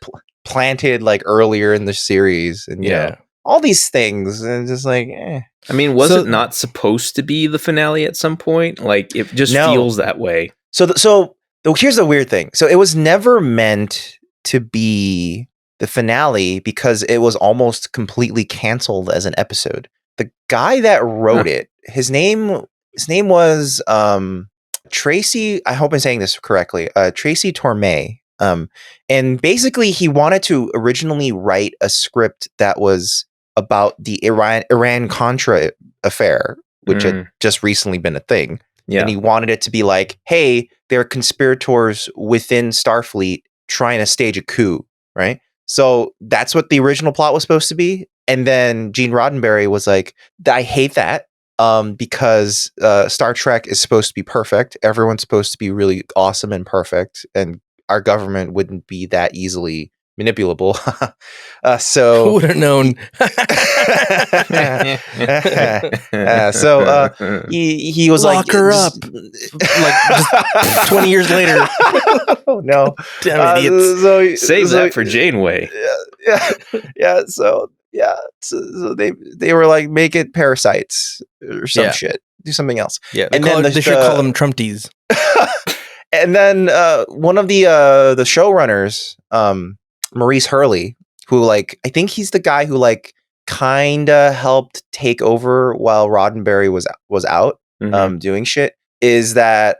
planted like earlier in the series, and you know, all these things, and just like, I mean, was it not supposed to be the finale at some point? Like, it just feels that way. So here's the weird thing. So it was never meant to be the finale because it was almost completely canceled as an episode. The guy that wrote it, his name was Tracy. I hope I'm saying this correctly. Tracy Torme. And basically he wanted to originally write a script that was about the Iran-Contra affair, which had just recently been a thing. Yeah. And he wanted it to be like, hey, there are conspirators within Starfleet trying to stage a coup, right? So that's what the original plot was supposed to be. And then Gene Roddenberry was like, I hate that because Star Trek is supposed to be perfect. Everyone's supposed to be really awesome and perfect. And our government wouldn't be that easily manipulable. So who would have known? He was lock her up like just 20 years later. Oh no. Damn idiots. Save that for Janeway. So they were like, make it parasites or some shit. Do something else. Yeah. They should call them Trumpties. And then one of the showrunners, Maurice Hurley, who like I think he's the guy who like kind of helped take over while Roddenberry was out doing shit, is that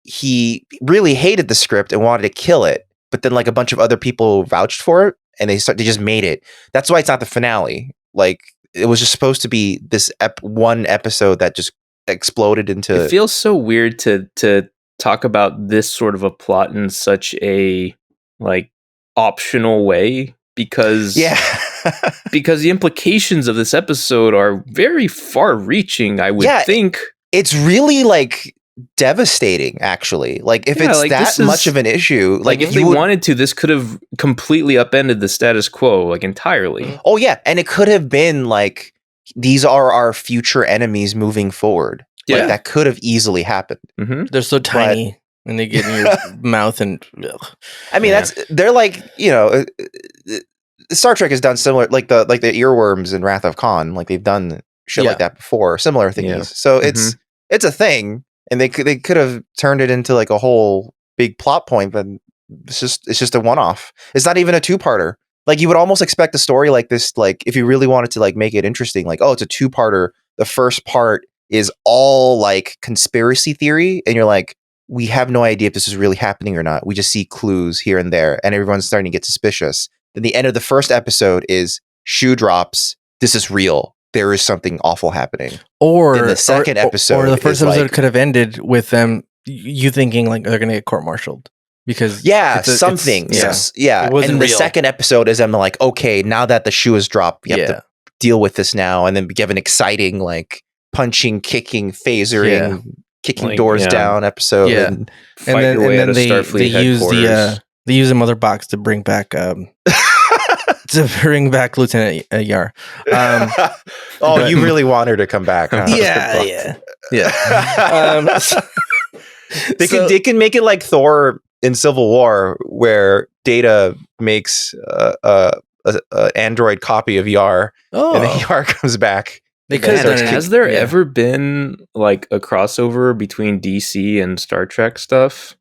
he really hated the script and wanted to kill it, but then like a bunch of other people vouched for it and they just made it. That's why it's not the finale. Like it was just supposed to be this one episode that just exploded into. It feels so weird to talk about this sort of a plot in such a like optional way because because the implications of this episode are very far reaching. I would think it's really like devastating actually. Like if it's like that much of an issue, like if they wanted to, this could have completely upended the status quo like entirely. Oh yeah, and it could have been like these are our future enemies moving forward. Like that could have easily happened. They're so tiny. And they get in your mouth and I mean they're like, you know, Star Trek has done similar like the earworms in Wrath of Khan, like they've done shit like that before, similar things. So it's a thing, and they could have turned it into like a whole big plot point, but it's just a one-off. It's not even a two-parter. Like you would almost expect a story like this, like if you really wanted to like make it interesting, like it's a two-parter. The first part is all like conspiracy theory, and you're like, we have no idea if this is really happening or not. We just see clues here and there, and everyone's starting to get suspicious. Then the end of the first episode is shoe drops. This is real. There is something awful happening. Or then the second episode, or the first episode could have ended with them, you thinking like they're going to get court-martialed because something. And the second episode is them like, okay, now that the shoe is dropped, you have to deal with this now, and then we give an exciting like punching, kicking, phasering. Kicking like, doors down episode and then they use the mother box to bring back Lieutenant Yar. You really want her to come back, huh? They can make it like Thor in Civil War, where Data makes a android copy of Yar, and then Yar comes back. Has there ever been like a crossover between DC and Star Trek stuff?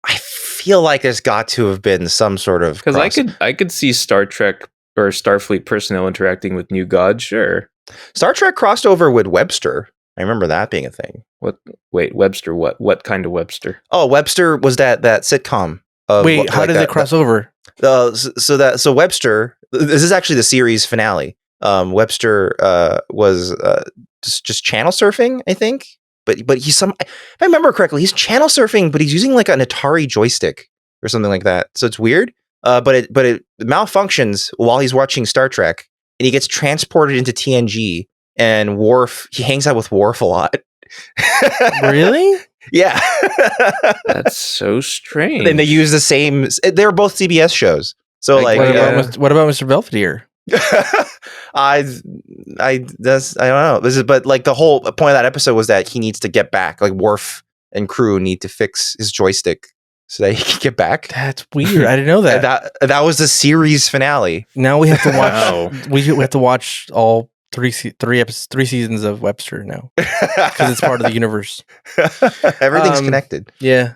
I feel like there's got to have been some sort of, because I could see Star Trek or Starfleet personnel interacting with New God. Sure, Star Trek crossed over with Webster. I remember that being a thing. Wait, Webster? What kind of Webster? Oh, Webster was that sitcom. Wait, how did they cross over? So Webster. This is actually the series finale. Webster was just channel surfing, I think. But he's if I remember correctly, he's channel surfing, but he's using like an Atari joystick or something like that. So it's weird. But it malfunctions while he's watching Star Trek, and he gets transported into TNG. And he hangs out with Worf a lot. Really? Yeah. That's so strange. And they use the same. They're both CBS shows. So what about Mr. Belvedere? I don't know. But like the whole point of that episode was that he needs to get back. Like Worf and crew need to fix his joystick so that he can get back. That's weird. I didn't know that. That was the series finale. Now we have to watch. we have to watch all three seasons of Webster now because it's part of the universe. Everything's connected. Yeah.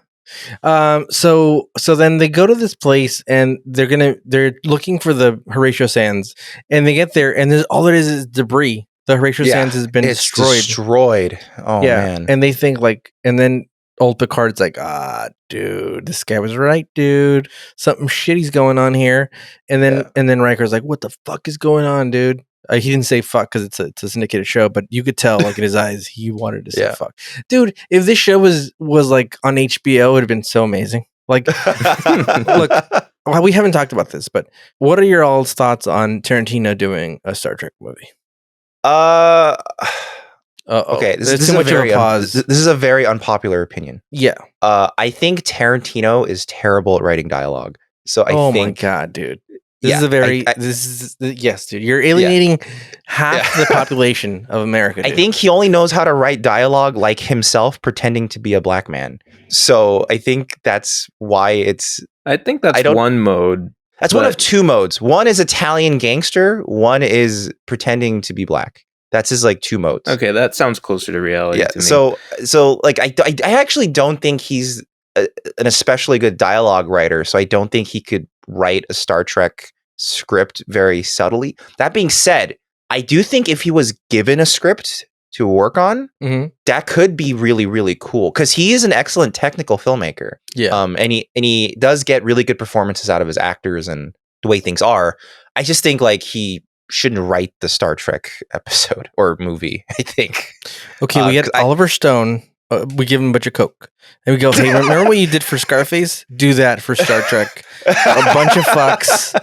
So then they go to this place and they're looking for the Horatio Sands, and they get there and there's all there is debris. The Horatio Sands has been destroyed. Oh man. And they think and then old Picard's like, dude, this guy was right, dude. Something shitty's going on here. And then Riker's like, what the fuck is going on, dude? He didn't say fuck because it's a syndicated show, but you could tell in his eyes he wanted to say fuck. Dude, if this show was like on HBO, it would have been so amazing. Like, look, well, we haven't talked about this, but what are your all's thoughts on Tarantino doing a Star Trek movie? Okay, this is a very unpopular opinion. Yeah. I think Tarantino is terrible at writing dialogue. So I think, my god, dude. Yes, dude. You're alienating half the population of America. Dude. I think he only knows how to write dialogue like himself, pretending to be a black man. So I think that's why I think that's one mode. That's one of two modes. One is Italian gangster. One is pretending to be black. That's his like two modes. Okay, that sounds closer to reality. Yeah. To me. So like I actually don't think he's an especially good dialogue writer. So I don't think he could write a Star Trek script very subtly. That being said, I do think if he was given a script to work on, that could be really, really cool because he is an excellent technical filmmaker. Yeah. And he does get really good performances out of his actors and the way things are. I just think like he shouldn't write the Star Trek episode or movie, I think. Okay, we get Oliver Stone. We give him a bunch of Coke. And we go, hey, remember what you did for Scarface? Do that for Star Trek. A bunch of fucks.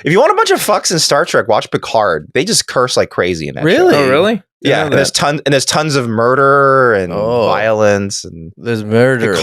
If you want a bunch of fucks in Star Trek, watch Picard. They just curse like crazy in that show. Oh, really? Yeah, and there's tons of murder and violence, and there's murder.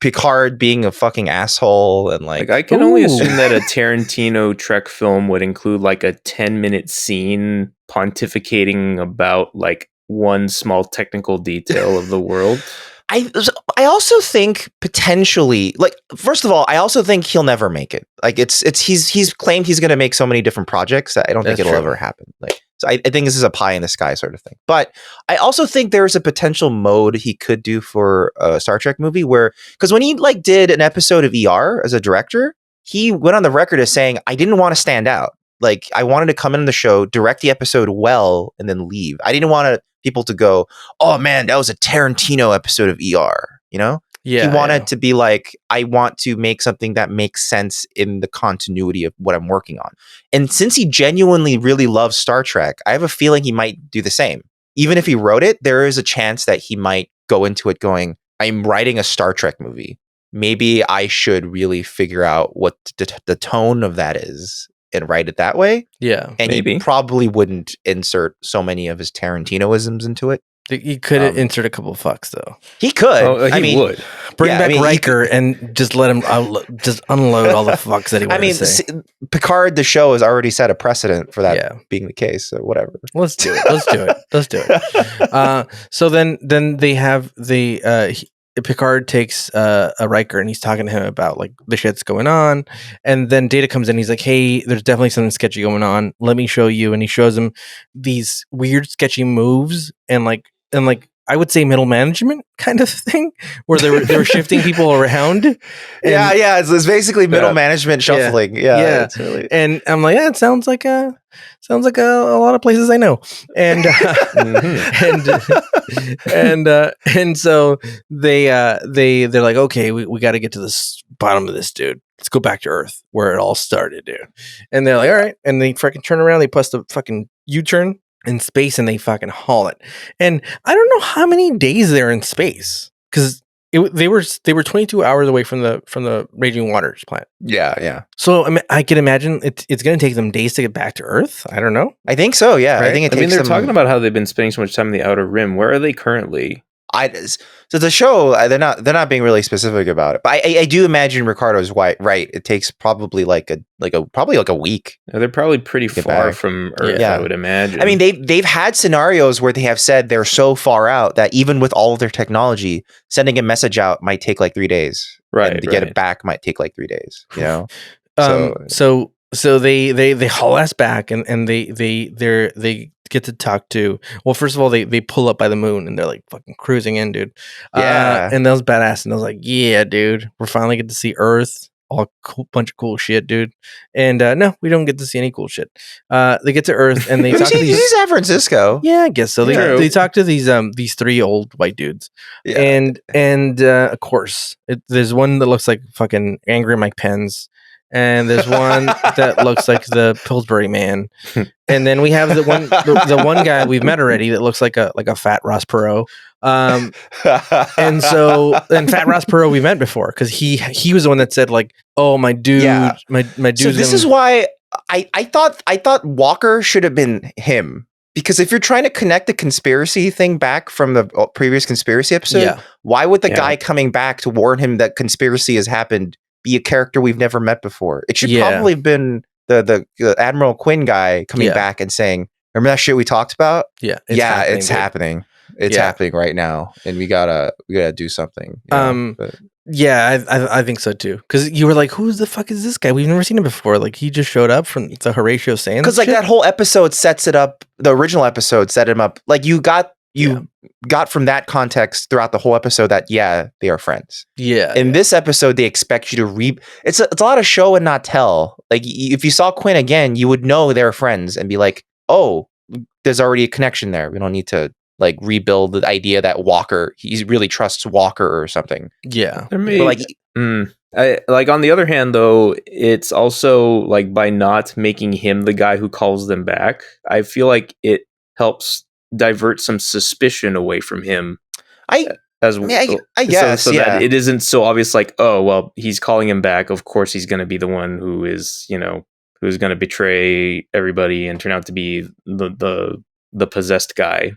Picard being a fucking asshole, and like I can only assume that a Tarantino Trek film would include like a 10-minute scene pontificating about like one small technical detail of the world. I also think potentially, like, first of all, I also think he'll never make it. Like he's claimed he's going to make so many different projects that I don't think it'll ever happen. Like, so I think this is a pie in the sky sort of thing. But I also think there's a potential mode he could do for a Star Trek movie where, because when he like did an episode of ER as a director, he went on the record as saying, I didn't want to stand out. Like, I wanted to come in the show, direct the episode well, and then leave. I didn't want people to go, oh man, that was a Tarantino episode of ER, you know? Yeah. He wanted to be like, I want to make something that makes sense in the continuity of what I'm working on. And since he genuinely really loves Star Trek, I have a feeling he might do the same. Even if he wrote it, there is a chance that he might go into it going, I'm writing a Star Trek movie. Maybe I should really figure out what the tone of that is and write it that way. Yeah. And maybe. He probably wouldn't insert so many of his Tarantinoisms into it. He could insert a couple of fucks though. He could. He would. Bring back Riker and just let him just unload all the fucks that he wanted to say. Picard, the show, has already set a precedent for that being the case. So whatever. Let's do it. So then they have Picard takes a Riker and he's talking to him about like the shit's going on, and then Data comes in. He's like, "Hey, there's definitely something sketchy going on. Let me show you." And he shows him these weird, sketchy moves and I would say middle management kind of thing, where they were shifting people around. And, it's basically middle management shuffling. Yeah. It's really... And I'm like, it sounds like a lot of places I know. And and so they're like, okay, we got to get to the bottom of this, dude. Let's go back to Earth where it all started, dude. And they're like, all right, and they freaking turn around. They press the fucking U-turn in space and they fucking haul it. And I don't know how many days they're in space because they were 22 hours away from the Raging Waters plant. Yeah. So I can imagine it's going to take them days to get back to Earth. I don't know. I think so. Yeah, right? I think it takes. They're talking about how they've been spending so much time in the Outer Rim. Where are they currently? So the show, they're not being really specific about it, but I do imagine Ricardo's right. It takes probably probably a week. They're probably pretty far from Earth, I would imagine. I mean, they've had scenarios where they have said they're so far out that even with all of their technology, sending a message out might take like 3 days, right? And to get it back might take like 3 days. You know, So they haul us back and they get to talk to. Well, first of all, they pull up by the moon and they're like fucking cruising in, dude. Yeah. And that was badass. And I was like, yeah, dude, we're finally get to see Earth. All cool, bunch of cool shit, dude. And no, we don't get to see any cool shit. They get to Earth and they talk to these. San Francisco. Yeah, I guess so. They talk to these three old white dudes, and of course, there's one that looks like fucking angry Mike Pence, and there's one that looks like the Pillsbury Man, and then we have the one guy we've met already that looks like a fat Ross Perot. And Fat Ross Perot we met before because he was the one that said like, oh my dude, my dude. So this is why I thought Walker should have been him. Because if you're trying to connect the conspiracy thing back from the previous conspiracy episode, why would the guy coming back to warn him that conspiracy has happened be a character we've never met before? It should probably have been the Admiral Quinn guy coming back and saying, remember that shit we talked about? Yeah. It's happening. It's happening right now. And we gotta do something. Yeah, I think so too. Because you were like, "Who the fuck is this guy? We've never seen him before." Like he just showed up from the Horatio Sands. Because like that whole episode sets it up. The original episode set him up. Like you got from that context throughout the whole episode that they are friends. Yeah. In this episode, they expect you to It's a lot of show and not tell. Like if you saw Quinn again, you would know they're friends and be like, "Oh, there's already a connection there. We don't need to." Like rebuild the idea that Walker, he really trusts Walker or something. Yeah. Like on the other hand, though, it's also like by not making him the guy who calls them back, I feel like it helps divert some suspicion away from him. I guess so that it isn't so obvious. Like, oh well, he's calling him back. Of course, he's going to be the one who is, who's going to betray everybody and turn out to be the possessed guy.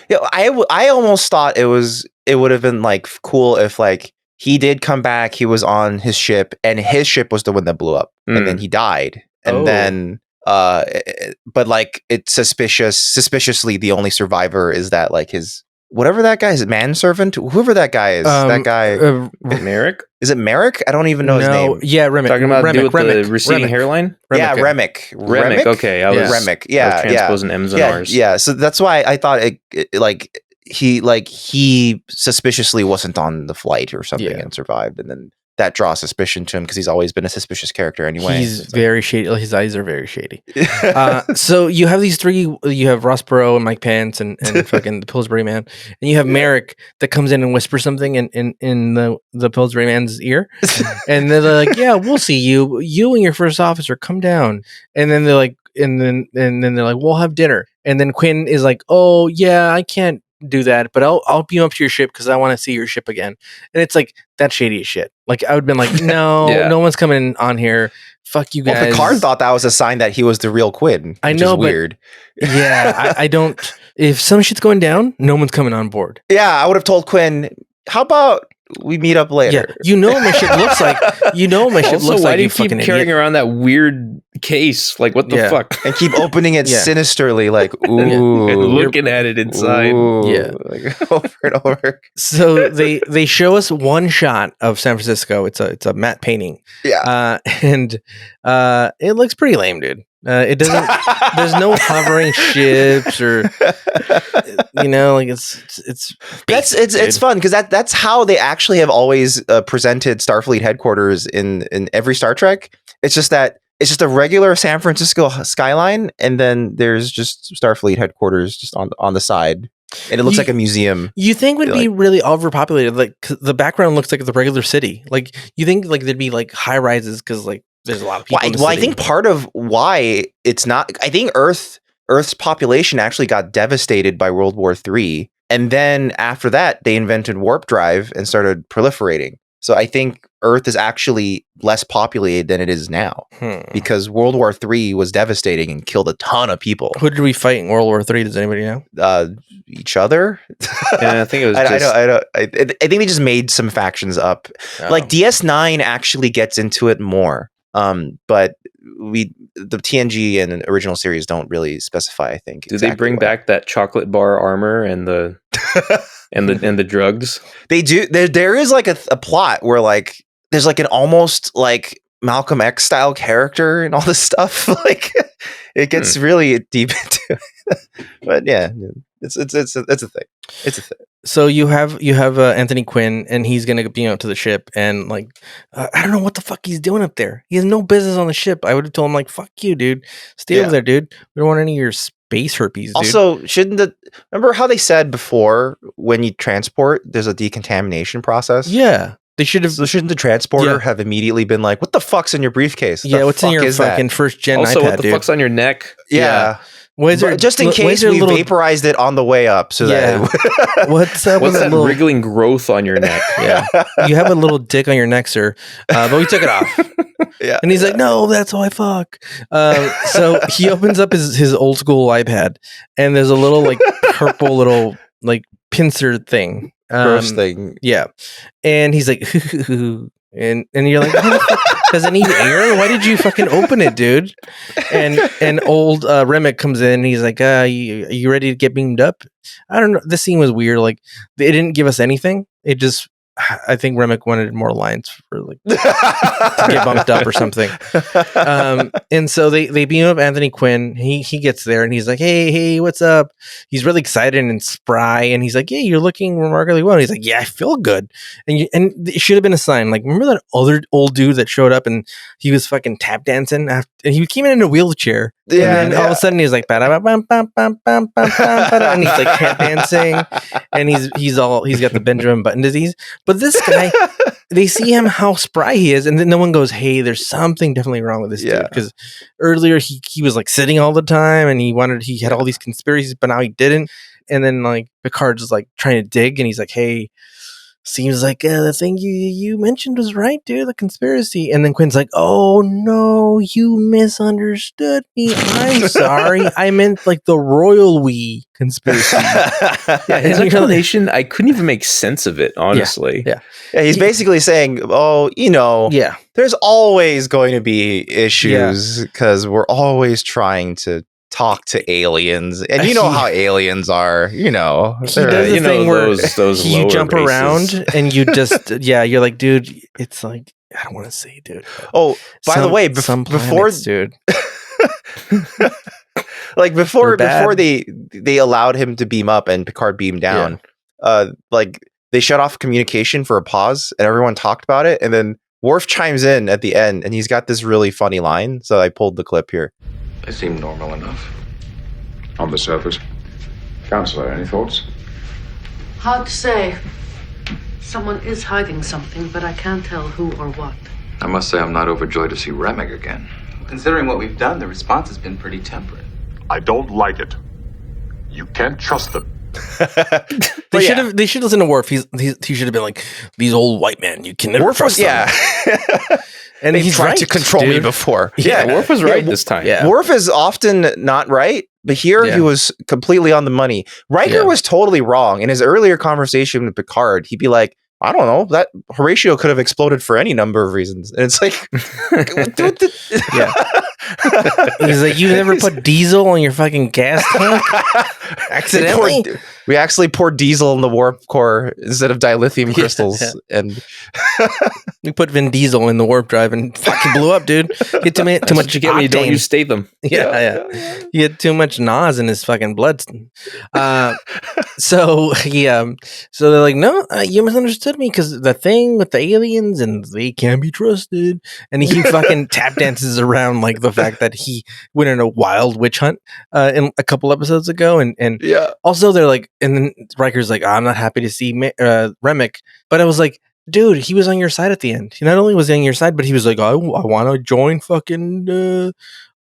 Yeah, I almost thought it would have been like cool if like he did come back, he was on his ship and his ship was the one that blew up and then he died. And then but like it's suspiciously the only survivor is that like his whatever that guy is, manservant, whoever that guy is, that guy Merrick? Is it Merrick? I don't even know his name. Yeah, Remick. Talking about Remick, the receding hairline? Remick. Remick. Okay, I was Remick. I was transposing M's and R's. Yeah, so that's why I thought he suspiciously wasn't on the flight or something and survived, and then that draws suspicion to him because he's always been a suspicious character anyway. He's very shady. His eyes are very shady. So you have these three. You have Ross Perot and Mike Pence and fucking the Pillsbury Man, and you have Merrick that comes in and whispers something in the Pillsbury Man's ear, and they're like, "Yeah, we'll see you. You and your first officer come down." And then they're like, and then they're like, "We'll have dinner." And then Quinn is like, "Oh yeah, I can't do that, but I'll beam up to your ship because I want to see your ship again." And it's like that's shady as shit. Like I would have been like, no, no one's coming on here. Fuck you guys. Well, Picard thought that was a sign that he was the real Quinn. I know, but weird. Yeah, I don't. If some shit's going down, no one's coming on board. Yeah, I would have told Quinn, how about we meet up later? Yeah, you know what my ship looks like. You know what my ship looks why like. Do you keep carrying around that weird case? Like, what the fuck? And keep opening it sinisterly, like, ooh. And looking at it inside. Ooh. Yeah. Like, over and over. So they show us one shot of San Francisco. It's a matte painting. Yeah. And it looks pretty lame, dude. It doesn't. There's no hovering ships or like it's fun because that's how they actually have always presented Starfleet headquarters in every Star Trek. It's just a regular San Francisco skyline, and then there's just Starfleet headquarters just on the side, and it looks like a museum. You think would be really overpopulated? Like the background looks like the regular city. Like you think like there'd be like high rises because like. There's a lot of people. Well, I think part of why it's not. I think Earth's population actually got devastated by World War III, and then after that, they invented warp drive and started proliferating. So I think Earth is actually less populated than it is now because World War III was devastating and killed a ton of people. Who did we fight in World War III? Does anybody know? Each other. Yeah, I think it was. I think they just made some factions up. Like DS9 actually gets into it more. But the TNG and original series don't really specify. I think. Do they bring back that chocolate bar armor and the and the drugs? They do. There is like a plot where like there's like an almost like Malcolm X style character and all this stuff. Like It gets really deep into it. But yeah, it's a thing. It's a thing. So you have Anthony Quinn, and he's gonna be out to the ship, and like I don't know what the fuck he's doing up there. He has no business on the ship. I would have told him like, fuck you, dude. Stay over there, dude. We don't want any of your space herpes, dude. Also, remember how they said before when you transport, there's a decontamination process? Yeah. They should have. So shouldn't the transporter have immediately been like, "What the fuck's in your briefcase? What's in your fucking first gen also, iPad, what the fuck's on your neck? Yeah. Just in case we vaporized it on the way up, so that what's up with that wriggling growth on your neck? Yeah, you have a little dick on your neck, sir. But we took it off. And he's like, "No, that's how I fuck." So he opens up his old school iPad, and there's a little like purple little like pincer thing. Gross thing. Yeah. And he's like, and you're like, does it need air? Why did you fucking open it, dude? And old Remick comes in and he's like, you ready to get beamed up? I don't know. This scene was weird. Like, it didn't give us anything. It just, I think Remick wanted more lines for like to get bumped up or something. And so they beam up Anthony Quinn. He gets there and he's like, hey, what's up? He's really excited and spry, and he's like, yeah, you're looking remarkably well. And he's like, yeah, I feel good. And it should have been a sign. Like, remember that other old dude that showed up and he was fucking tap dancing after, and he came in a wheelchair. Yeah, and then all of a sudden he's like, and he's like tap dancing, and he's got the Benjamin Button disease. But this guy, they see him how spry he is, and then no one goes, hey, there's something definitely wrong with this dude. Because earlier he was like sitting all the time, and he had all these conspiracies, but now he didn't. And then like Picard's just like trying to dig, and he's like, hey, seems like the thing you mentioned was right, dude, the conspiracy. And then Quinn's like, oh no, you misunderstood me. I'm sorry. I meant like the royal we conspiracy. His explanation, I couldn't even make sense of it, honestly. Yeah, he's basically saying, there's always going to be issues because we're always trying to talk to aliens, and you know how aliens are. He does the thing where those you jump races. around and you just you're like, dude, it's like, I don't want to say, dude. Oh, by the way, before dude, like before they allowed him to beam up and Picard beamed down, like they shut off communication for a pause and everyone talked about it, and then Worf chimes in at the end and he's got this really funny line, so I pulled the clip here. They seem normal enough. On the surface. Counselor, any thoughts? Hard to say. Someone is hiding something, but I can't tell who or what. I must say I'm not overjoyed to see Remick again. Considering what we've done, the response has been pretty temperate. I don't like it. You can't trust them. They should listen to Worf. He should have been like, these old white men, you can never trust them. And he's tried to control me before. Worf was right this time. Worf is often not right, but here he was completely on the money. Riker was totally wrong. In his earlier conversation with Picard, he'd be like, I don't know, that Horatio could have exploded for any number of reasons. And it's like, he's like, you never put diesel on your fucking gas tank? Accidentally? We actually poured diesel in the warp core instead of dilithium crystals. And we put Vin Diesel in the warp drive and fucking blew up, dude. Get too much you get when you don't use Statham. Yeah. He had too much NOS in his fucking blood. So they're like, no, you misunderstood me, because the thing with the aliens and they can't be trusted. And he fucking tap dances around like the fact that he went on a wild witch hunt in a couple episodes ago. And also they're like, and then Riker's like, I'm not happy to see Remick. But I was like, dude, he was on your side at the end. He not only was on your side, but he was like, I want to join fucking, I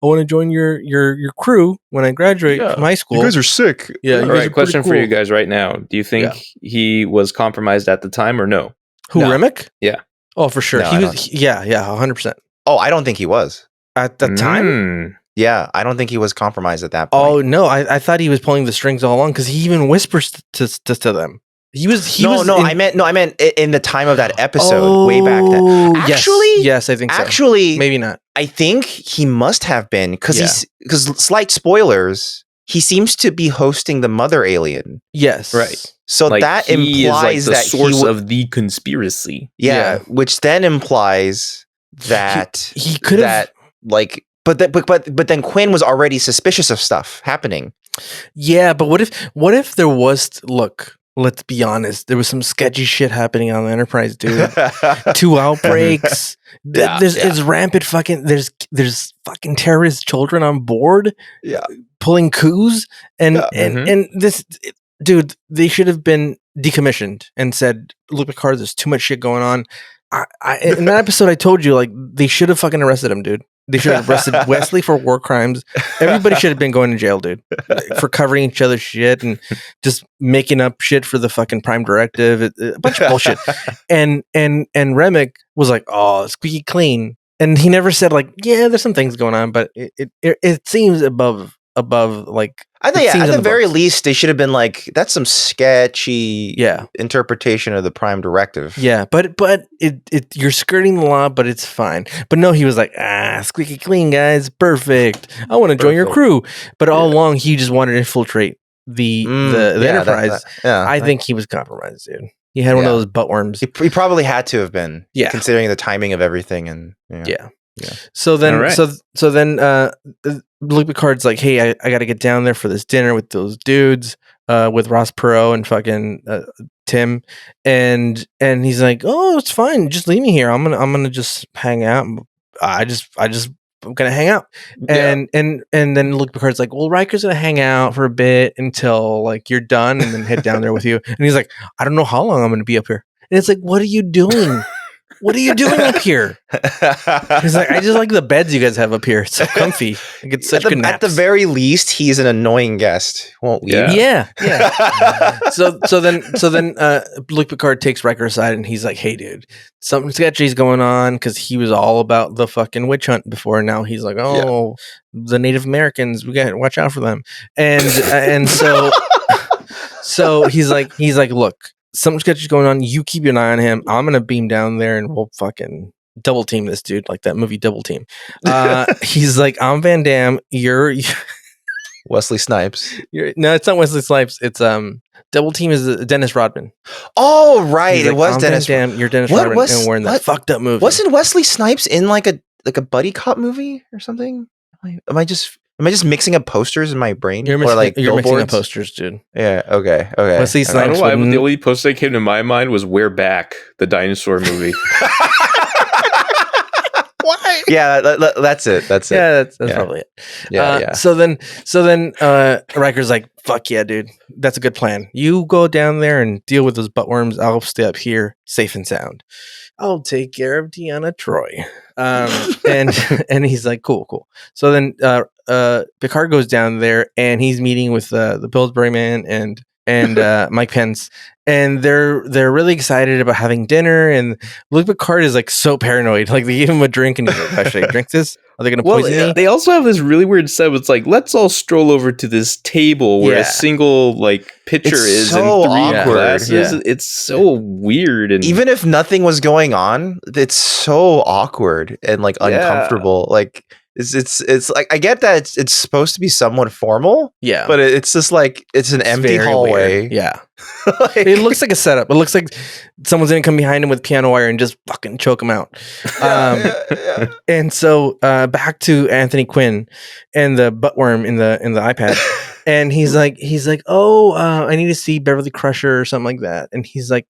want to join your crew when I graduate from high school. You guys are sick. Yeah. All right, question for you guys right now. Do you think he was compromised at the time or no? Who, Remick? Yeah. Oh, for sure. No, he was. 100%. Oh, I don't think he was. At the time? Yeah, I don't think he was compromised at that point. Oh, no. I thought he was pulling the strings all along, because he even whispers to them. I meant in the time of that episode, way back then. Actually, yes, I think so. Actually, maybe not. I think he must have been, because slight spoilers, he seems to be hosting the mother alien. Yes, right. So like that implies the that source of the conspiracy. Yeah, which then implies that he could have, like But then Quinn was already suspicious of stuff happening. Yeah, but what if there was let's be honest, there was some sketchy shit happening on the Enterprise, dude. 2 outbreaks. There's rampant fucking there's fucking terrorist children on board pulling coups and this dude, they should have been decommissioned and said, "Look, Picard, there's too much shit going on." In that episode I told you, like, they should have fucking arrested him, dude. They should have arrested Wesley for war crimes. Everybody should have been going to jail, dude, for covering each other's shit and just making up shit for the fucking Prime Directive. A bunch of bullshit. And Remick was like, "Oh, squeaky clean," and he never said like, "Yeah, there's some things going on," but it seems above like. I think at the very least they should have been like, "That's some sketchy interpretation of the Prime Directive." Yeah, but you're skirting the law, but it's fine. But no, he was like, squeaky clean, guys, perfect. I want to join your crew. But all along, he just wanted to infiltrate the Enterprise. I think he was compromised, dude. He had one of those butt worms. He probably had to have been, considering the timing of everything. And yeah. So then, so then, Luke Picard's like, "Hey, I got to get down there for this dinner with those dudes, with Ross Perot and fucking Tim," and he's like, "Oh, it's fine. Just leave me here. I'm gonna just hang out. I'm gonna hang out." And then Luke Picard's like, "Well, Riker's gonna hang out for a bit until like you're done, and then head down there with you." And he's like, "I don't know how long I'm gonna be up here." And it's like, "What are you doing? What are you doing up here?" He's like, "I just like the beds you guys have up here. It's so comfy. I get such good naps." At the very least, he's an annoying guest. Won't leave. Yeah. So then Luke Picard takes Riker aside and he's like, "Hey, dude, something sketchy's going on," because he was all about the fucking witch hunt before. And now he's like, "Oh, the Native Americans, we got to watch out for them." And so he's like, "Look, something sketchy is going on. You keep an eye on him. I'm gonna beam down there and we'll fucking double team this dude, like that movie Double Team." He's like, "I'm Van Damme. You're Wesley Snipes." No, it's not Wesley Snipes. It's Double Team is Dennis Rodman. Oh, right, Like, it was Dennis. Van Damme, you're Dennis Rodman, and we're in that fucked up movie. Wasn't Wesley Snipes in like a buddy cop movie or something? Am I just mixing up posters in my brain? You're mixing up posters, dude. Yeah. Okay. Wesley Snipes. I don't know why, but the only poster that came to my mind was "We're Back," the dinosaur movie. Why? Yeah, that's it. Yeah, that's probably it. Yeah. So then Riker's like, "Fuck yeah, dude. That's a good plan. You go down there and deal with those butt worms. I'll stay up here safe and sound. I'll take care of Deanna Troi." And he's like, cool. So then Picard goes down there and he's meeting with the Pillsbury Man and Mike Pence, and they're really excited about having dinner. And Luke Picard is like so paranoid. Like, they give him a drink and he's like, "Should I drink this? Are they going to poison me?" They also have this really weird setup. It's like, let's all stroll over to this table where a single like pitcher is so and 3 awkward. glasses. Yeah. It's so weird, and even if nothing was going on, it's so awkward and like uncomfortable. Like it's like, I get that it's supposed to be somewhat formal, but it's just like it's an empty hallway. Weird. Yeah. Like, it looks like a setup. It looks like someone's gonna come behind him with piano wire and just fucking choke him out. And so back to Anthony Quinn and the buttworm in the iPad, and he's like, "Oh, I need to see Beverly Crusher or something like that." And he's like,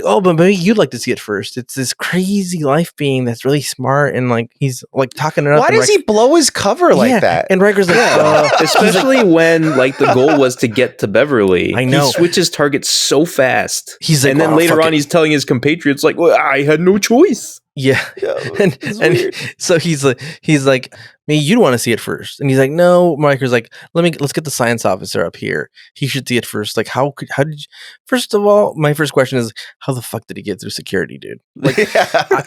"Oh, but maybe you'd like to see it first. It's this crazy life being that's really smart," and like he's like talking it up. Why does he blow his cover like that? And Riker's like, especially when like the goal was to get to Beverly. I know. He switches targets so fast. He's like, and then later on, he's telling his compatriots like, "Well, I had no choice." Yeah. And so he's like, "Maybe you'd want to see it first." And he's like, "No." Riker's like, let's get the science officer up here. He should see it first. Like, how did you? First of all, my first question is, how the fuck did he get through security, dude? Like,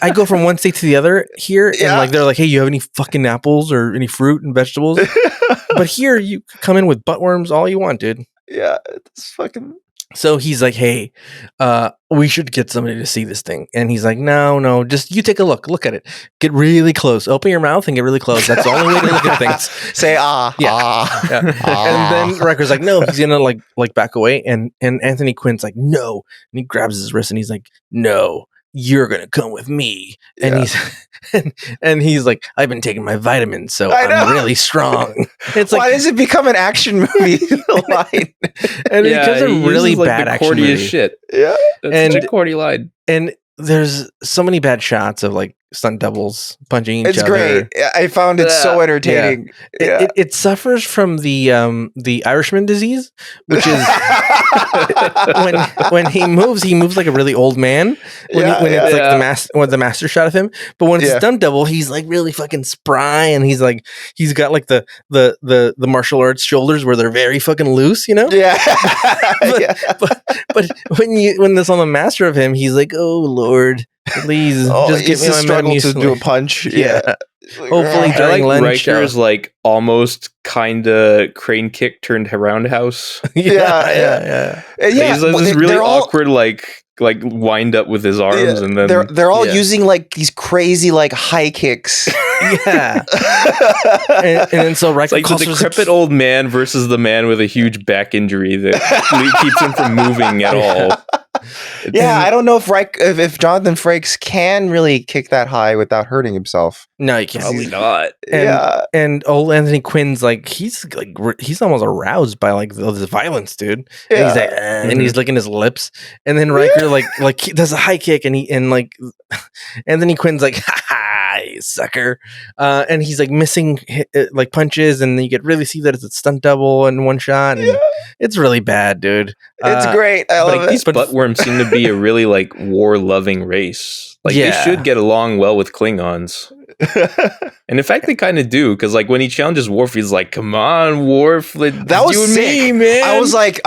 I go from one state to the other here, and like they're like, "Hey, you have any fucking apples or any fruit and vegetables?" But here, you come in with buttworms all you want, dude. Yeah, it's fucking. So he's like, "Hey, we should get somebody to see this thing." And he's like, no, just you take a look at it. Get really close. Open your mouth and get really close. That's the only way to look at things. Say yeah. And then Riker's like, "No," he's gonna like back away. And Anthony Quinn's like, "No." And he grabs his wrist and he's like, "No, you're gonna come with me. And he's like, I've been taking my vitamins, so I'm really strong. It's why does it become an action movie line? And it becomes a really bad action movie. Shit. Yeah, that's such a corny line. And there's so many bad shots of like stunt doubles punching each other. It's great. I found it so entertaining. Yeah. It suffers from the Irishman disease, which is when he moves like a really old man. When it's like the master shot of him, but when it's stunt double, he's like really fucking spry, and he's got like the martial arts shoulders where they're very fucking loose, you know? Yeah. but when this on the master of him, he's like, oh Lord, please just get me my struggle to do a punch. Yeah. Hopefully during lunch. Riker's like almost kind of crane kick turned roundhouse. Yeah. He's like this really awkward like wind up with his arms, and then they're all using like these crazy like high kicks. Yeah. and then so Riker it's like the decrepit old man versus the man with a huge back injury that keeps him from moving at all. I don't know if Jonathan Frakes can really kick that high without hurting himself. No, he can't. Probably not. And old Anthony Quinn's like he's almost aroused by like this violence, dude. And he's like, and he's licking his lips, and then Riker like he does a high kick, and like Anthony Quinn's like, ha ha, you sucker, and he's like missing like punches, and then you really see that it's a stunt double in one shot, and it's really bad, dude. It's great. I love it. These buttworms seem to be a really like war-loving race. Like they should get along well with Klingons. And in fact, they kind of do, because like when he challenges Worf, he's like, "Come on, Worf, that was you sick. and me, man." I was like,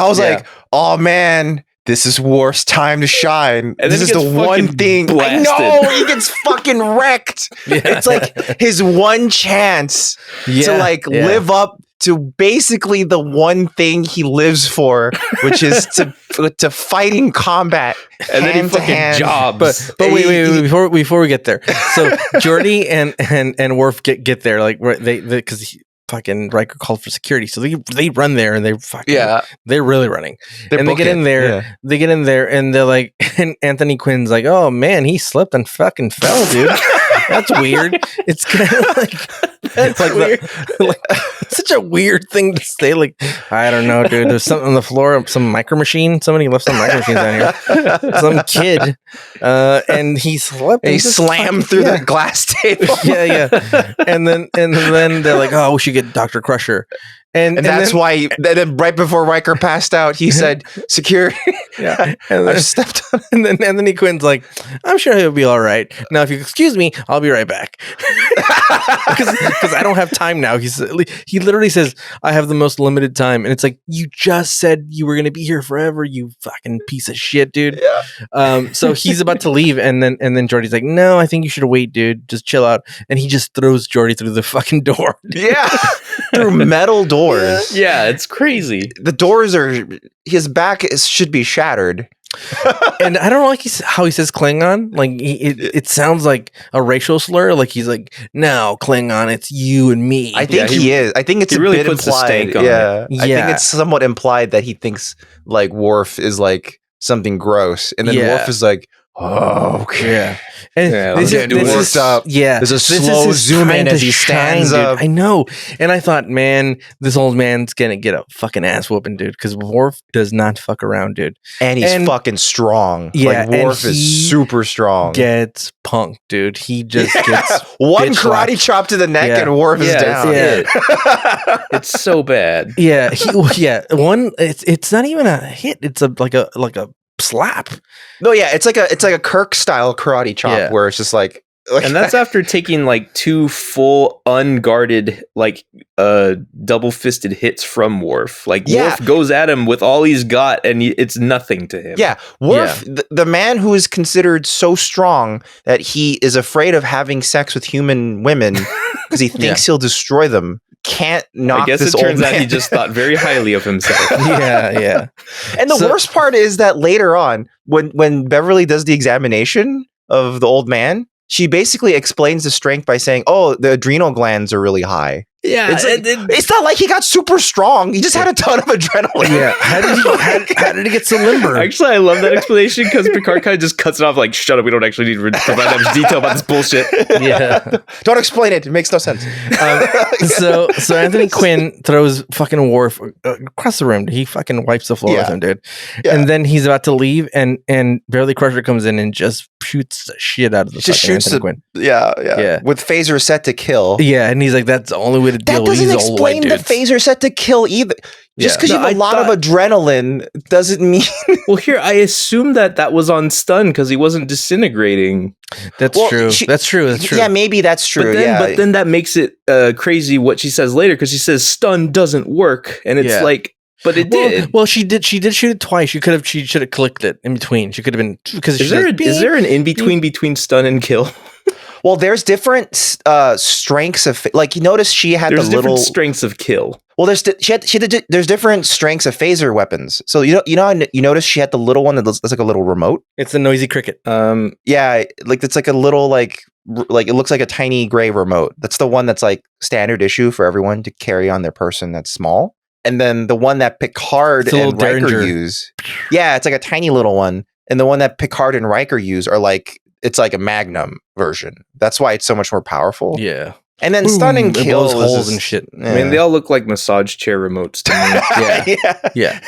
oh man, this is Worf's time to shine. And this is the one thing. Blasted. I know, he gets fucking wrecked. It's like his one chance to like live up to basically the one thing he lives for, which is to fighting combat. And then he fucking jobs. But wait, before we get there. So Geordi and Worf get there, like because fucking Riker called for security, so they run there, and they're really running. They get in there, and they're like, and Anthony Quinn's like, oh man, he slipped and fucking fell, dude. That's weird. It's kind of like weird. It's such a weird thing to say. Like, I don't know, dude. There's something on the floor, some micro machine. Somebody left some micro machines down here. Some kid, and he slipped. And he slammed through the glass table. And then they're like, oh, we should get Dr. Crusher. And that's why then right before Riker passed out, he said, security. And then, I stepped on. And then Anthony Quinn's like, I'm sure he'll be all right. Now, if you excuse me, I'll be right back. Because I don't have time now. He literally says, I have the most limited time. And it's like, you just said you were going to be here forever, you fucking piece of shit, dude. Yeah. So he's about to leave. And then Geordi's like, no, I think you should wait, dude. Just chill out. And he just throws Geordi through the fucking door. Yeah. Through metal doors. Yeah, it's crazy. The doors his back should be shattered. And I don't like how he says Klingon. Like it sounds like a racial slur. Like he's like, no, Klingon, it's you and me. I think he is. I think it's a really bit puts implied. The stank on it. I think it's somewhat implied that he thinks like Worf is like something gross, and then Worf is like, oh, okay. Yeah. And this is up. Yeah. There's a slow zoom in as he stands up. I know. And I thought, man, this old man's gonna get a fucking ass whooping, dude, because Worf does not fuck around, dude. And he's fucking strong. Yeah. Like, Worf is super strong. Gets punked, dude. He just gets one karate chop to the neck and Worf is down. It's so bad. Yeah. One. It's not even a hit. It's like a slap. No, yeah, it's like a Kirk style karate chop where it's just like and that's after taking like two full unguarded like double fisted hits from Worf. Like Worf goes at him with all he's got, and it's nothing to him. Yeah, Worf, the man who is considered so strong that he is afraid of having sex with human women because he thinks he'll destroy them, can't knock. I guess this it turns old out man. he just thought very highly of himself. Yeah. And the worst part is that later on, when Beverly does the examination of the old man, she basically explains the strength by saying, "Oh, the adrenal glands are really high." Yeah, it's not like he got super strong. He just had a ton of adrenaline. Yeah, how did he get so limber? Actually, I love that explanation because Picard kind of just cuts it off like, shut up, we don't actually need to provide that much detail about this bullshit. Yeah. Don't explain it. It makes no sense. So Anthony Quinn throws fucking Worf across the room. He fucking wipes the floor with him, dude. Yeah. And then he's about to leave, and Beverly Crusher comes in and just shoots the shit out of the fucking Anthony Quinn. Yeah. With phaser set to kill. Yeah, and he's like, that's the only way to deal with these old white dudes. That doesn't explain the phaser set to kill either. Just because you have a lot of adrenaline doesn't mean... Well, here, I assume that was on stun because he wasn't disintegrating. That's true. That's true. Yeah, maybe that's true. But then that makes it crazy what she says later, because she says stun doesn't work, and it's like... But it did. Well, she did shoot it twice. She should have clicked it in between. She could have been, because is there an in between stun and kill? Well, there's different strengths of, like, you notice she had there's the little strengths of kill. Well, there's different strengths of phaser weapons. So you notice she had the little one that's like a little remote. It's a noisy cricket. Yeah, like it's like a little like it looks like a tiny gray remote. That's the one that's like standard issue for everyone to carry on their person that's small. And then the one that Picard and Riker use. Yeah, it's like a tiny little one. And the one that Picard and Riker use are like, it's like a Magnum version. That's why it's so much more powerful. Yeah. And then stun and kill holes and shit. Yeah. I mean, they all look like massage chair remotes to me. Yeah.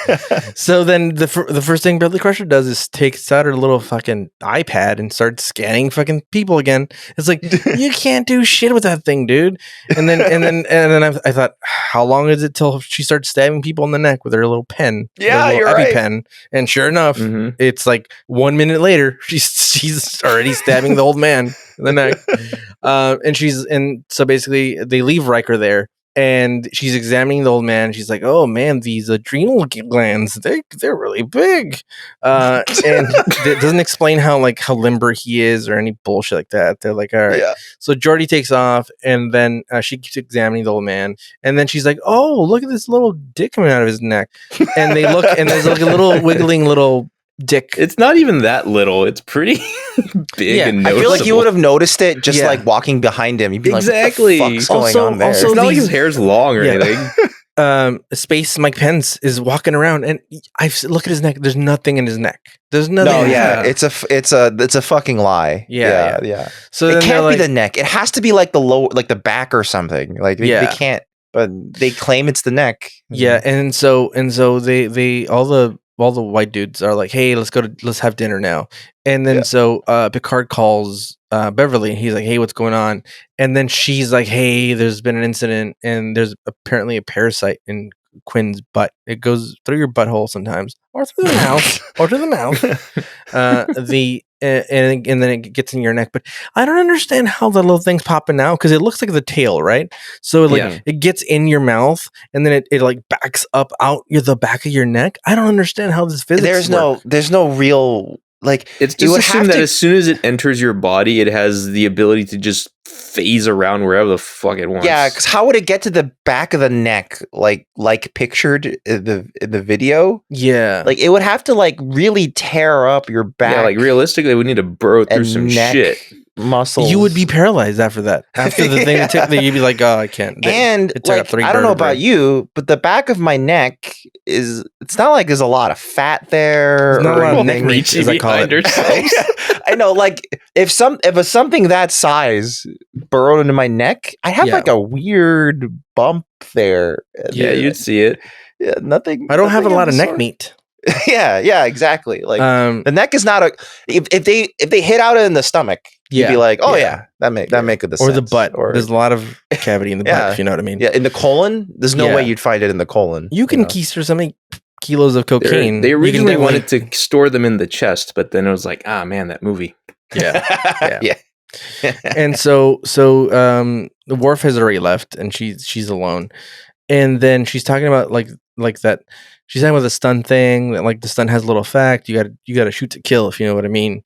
So then the first thing Beverly Crusher does is takes out her little fucking iPad and starts scanning fucking people again. It's like, you can't do shit with that thing, dude. And then I thought, how long is it till she starts stabbing people in the neck with her little pen? Yeah, you're right. EpiPen. And sure enough, it's like 1 minute later, she's already stabbing the old man in the neck. So basically they leave Riker there, and she's examining the old man. She's like, oh man, these adrenal glands, they're really big. And it doesn't explain how limber he is or any bullshit like that. They're like, all right. Yeah. So Geordi takes off, and then she keeps examining the old man, and then she's like, oh, look at this little dick coming out of his neck. And they look, and there's like a little wiggling little dick. It's not even that little. It's pretty big and noticeable. I feel like you would have noticed it just like walking behind him. You'd be like, what the fuck's going on there? It's not like his hair's long or anything. Space Mike Pence is walking around, and look at his neck. There's nothing in his neck. There's nothing. No, yeah, it's a fucking lie. Yeah. So it can't be the neck. It has to be like the low, like the back or something. Like they can't. But they claim it's the neck. Yeah, and so they all the white dudes are like, hey, let's have dinner now. And then so Picard calls Beverly, and he's like, hey, what's going on? And then she's like, hey, there's been an incident, and there's apparently a parasite in Quinn's butt. It goes through your butthole sometimes, or through the mouth, and then it gets in your neck. But I don't understand how the little thing's popping out, because it looks like the tail, right? So it gets in your mouth, and then it like backs up out the back of your neck. I don't understand how this physics works. There's no real, like, it's just assume that as soon as it enters your body, it has the ability to just phase around wherever the fuck it wants. Yeah, because how would it get to the back of the neck, like pictured in the video? Yeah, like it would have to like really tear up your back. Yeah, like realistically, we need to burrow through some shit. Muscles. You would be paralyzed after that. After the thing that took, you'd be like, "Oh, I can't." And like, I don't know about you, but the back of my neck it's not like there's a lot of fat there. There's not a lot of neck meat, as I call it. I know, like if something that size burrowed into my neck, I have like a weird bump there. Yeah, you'd see it. Yeah, nothing. I don't have a lot of neck meat. yeah, exactly. Like the neck is not if they hit out in the stomach, you'd be like, oh yeah, that make good sense. Or the butt. Or there's a lot of cavity in the butt, if you know what I mean. Yeah, in the colon, there's no way you'd find it in the colon. You can keister so many kilos of cocaine. They originally wanted to store them in the chest, but then it was like, man, that movie. Yeah. And so the Worf has already left, and she's alone, and then she's talking about like that. She's talking about the stun thing, that like the stun has a little effect. You got to shoot to kill, if you know what I mean.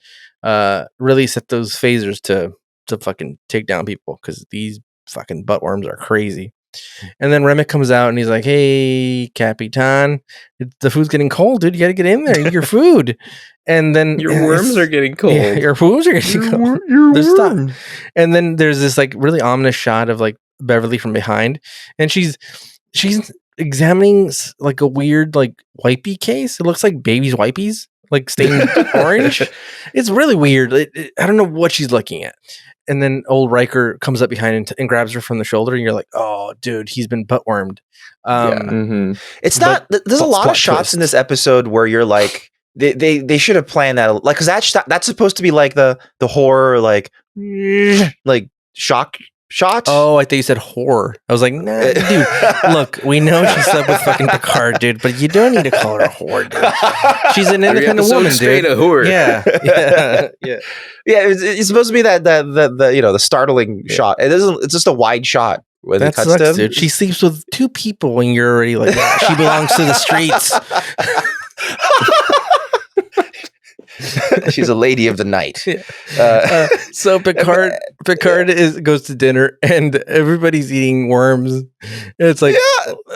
Really set those phasers to fucking take down people, because these fucking buttworms are crazy. And then Remick comes out, and he's like, "Hey, Capitan, the food's getting cold, dude. You got to get in there, eat your food." And then your worms are getting cold. Yeah, your worms are getting cold. And then there's this like really ominous shot of like Beverly from behind, and she's examining like a weird like wipey case. It looks like baby's wipies, like stained orange. It's really weird. I don't know what she's looking at. And then old Riker comes up behind and grabs her from the shoulder, and you're like, "Oh, dude, he's been butt wormed." It's not. There's a lot of shots in this episode where you're like, they should have planned that, like, because that's supposed to be like the horror, like shock shot. Oh, I thought you said horror. I was like, nah, dude. Look, we know she slept with fucking Picard, dude, but you don't need to call her a whore, dude. She's an independent woman, dude. A whore. Yeah. It's supposed to be that the startling shot. It isn't. It's just a wide shot when That it cuts sucks, to him. dude. She sleeps with 2 people when you're already like, yeah, she belongs to the streets. She's a lady of the night. So Picard goes to dinner and everybody's eating worms. It's like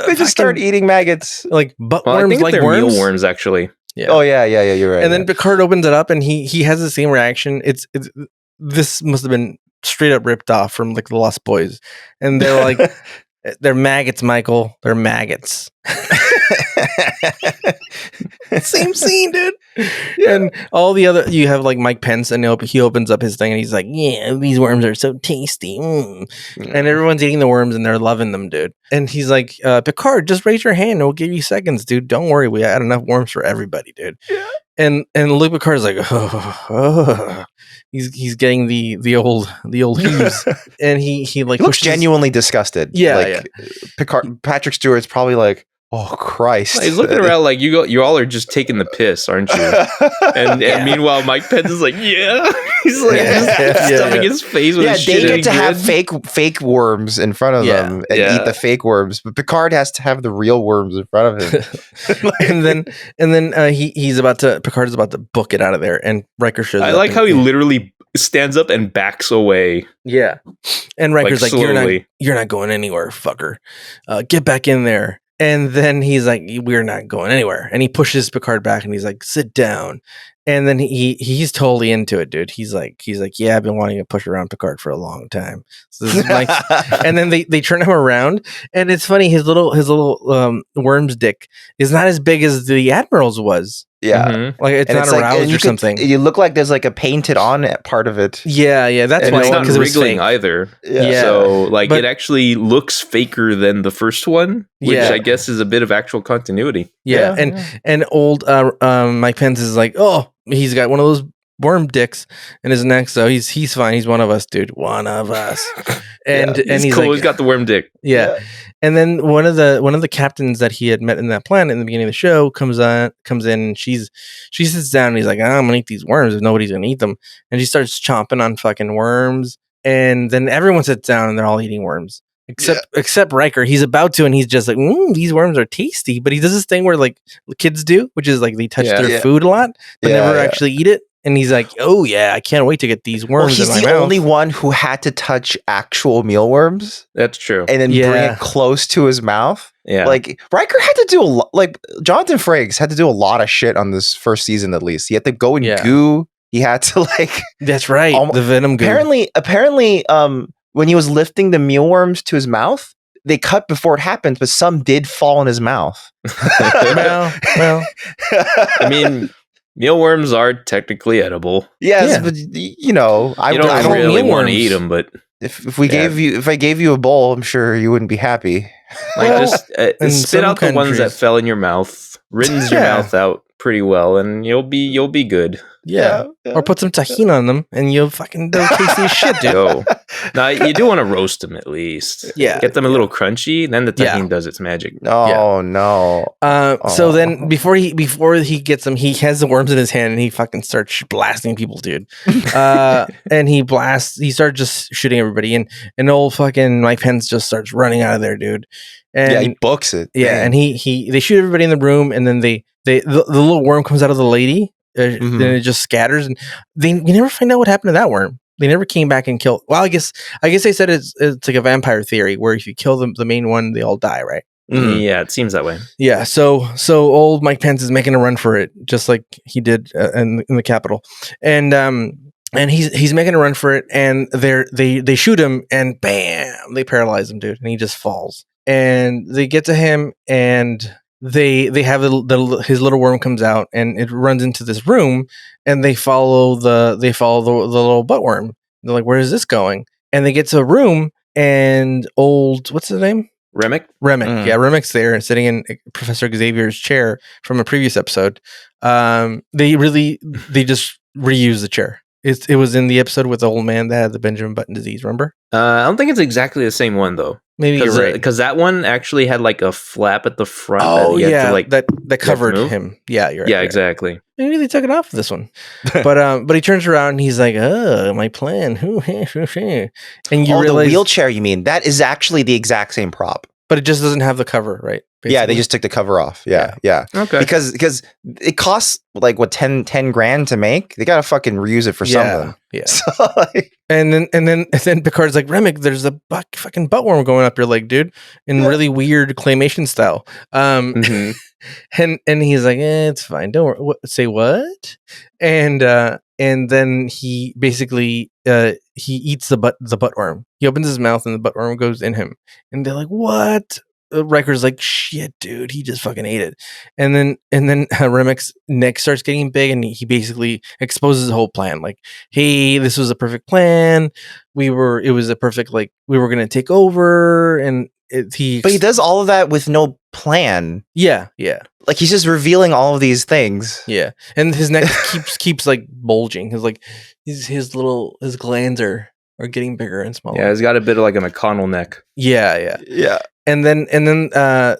they just start eating maggots, like butt Well, I worms, think like they're worms. mealworms, actually. Yeah. Oh yeah, you're right. And then Picard opens it up and he has the same reaction. It's this must have been straight up ripped off from like the Lost Boys, and they're like, they're maggots, Michael. They're maggots. Same scene, dude. And all the other, you have like Mike Pence, and he opens up his thing and he's like, yeah, these worms are so tasty. And everyone's eating the worms and they're loving them, dude. And he's like, Picard, just raise your hand and we'll give you seconds, dude. Don't worry, we had enough worms for everybody, dude. Yeah. And Luke Picard's like, he's getting the old heaves. And he like looks genuinely disgusted. Yeah, Patrick Stewart's probably like, oh Christ. He's looking around like you all are just taking the piss, aren't you? And meanwhile, Mike Pence is like, yeah. He's like stuffing his face with his shit. They get to have fake worms in front of them and eat the fake worms, but Picard has to have the real worms in front of him. and then Picard is about to book it out of there, and Riker shows up. I like how he literally stands up and backs away. Yeah. And Riker's like slowly. you're not going anywhere, fucker. Get back in there. And then he's like, we're not going anywhere. And he pushes Picard back and he's like, sit down. And then he's totally into it, dude. He's like, yeah, I've been wanting to push around Picard for a long time. So this is like, and then they turn him around, and it's funny. His little worm's dick is not as big as the Admiral's was. Yeah, like it's not aroused or something. You look like there's like a painted on part of it. Yeah, that's and why it's not because it was wriggling fake. either. Yeah. So like it actually looks faker than the first one, which I guess is a bit of actual continuity. Yeah. And old Mike Pence is like, oh, he's got one of those worm dicks in his neck, so he's fine. He's one of us, dude. One of us. And he's cool. like, He's got the worm dick. Yeah. And then one of the captains that he had met in that planet in the beginning of the show comes in, and she sits down and he's like, I'm gonna eat these worms if nobody's gonna eat them. And she starts chomping on fucking worms. And then everyone sits down and they're all eating worms. Except Riker. He's about to, and he's just like, these worms are tasty. But he does this thing where like kids do, which is like they touch their food a lot, but never actually eat it. And he's like, oh yeah, I can't wait to get these worms in my mouth. He's the only one who had to touch actual mealworms. That's true. And then bring it close to his mouth. Yeah. Like Riker had to do a lot, like Jonathan Frakes had to do a lot of shit on this first season at least. He had to go and goo. He had to like that's right. The venom goo. Apparently, when he was lifting the mealworms to his mouth, they cut before it happened, but some did fall in his mouth. well, I mean, mealworms are technically edible. Yes, but you know, I don't really want to eat them. But if I gave you a bowl, I'm sure you wouldn't be happy. Like just spit out the ones that fell in your mouth, rinse your mouth out pretty well, and you'll be good. Yeah. Or put some tahini on them, and you'll fucking tasty as shit, dude. Now you do want to roast them at least. Yeah, get them a little crunchy. Then the tahini does its magic. Oh no! So then before he gets them, he has the worms in his hand, and he fucking starts blasting people, dude. And he starts just shooting everybody, and old fucking Mike Pence just starts running out of there, dude. And he books it. Yeah, and they shoot everybody in the room, and then the little worm comes out of the lady. Then it just scatters, and we never find out what happened to that worm. They never came back and killed. Well, I guess they said it's like a vampire theory where if you kill the main one, they all die, right? Yeah, it seems that way. Yeah, so old Mike Pence is making a run for it, just like he did in the Capitol, and And he's making a run for it, and they shoot him, and bam, they paralyze him, dude, and he just falls. And they get to him, and they have his little worm comes out, and it runs into this room, and they follow the little butt worm. They're like, where is this going? And they get to a room, and what's his name? Remick? Yeah, Remick's there and sitting in Professor Xavier's chair from a previous episode. They just reuse the chair. It was in the episode with the old man that had the Benjamin Button disease, remember? I don't think it's exactly the same one, though. Maybe you're right. Because that one actually had like a flap at the front. That covered him. Yeah, you're right. Yeah, exactly. Maybe they took it off this one. But he turns around and he's like, my plan. And you realize... the wheelchair, you mean? That is actually the exact same prop. But it just doesn't have the cover, right? Basically. Yeah, they just took the cover off. Yeah. Okay. Because it costs like what 10 grand to make. They gotta fucking reuse it for something. Yeah. So, and then Picard's like, Remick, there's a fucking butt worm going up your leg, dude, in really weird claymation style. And he's like, it's fine. Don't worry. Say what? And then he basically he eats the butt worm. He opens his mouth and the butt worm goes in him. And they're like, what? Riker's like, shit, dude, he just fucking ate it. And then Remick's neck starts getting big, and he basically exposes the whole plan. Like, hey, this was a perfect plan. It was a perfect, like, we were gonna take over, and but he does all of that with no plan. Yeah. Like, he's just revealing all of these things. Yeah, and his neck keeps like bulging. His glands are getting bigger and smaller. Yeah, he's got a bit of like a McConnell neck. Yeah. And then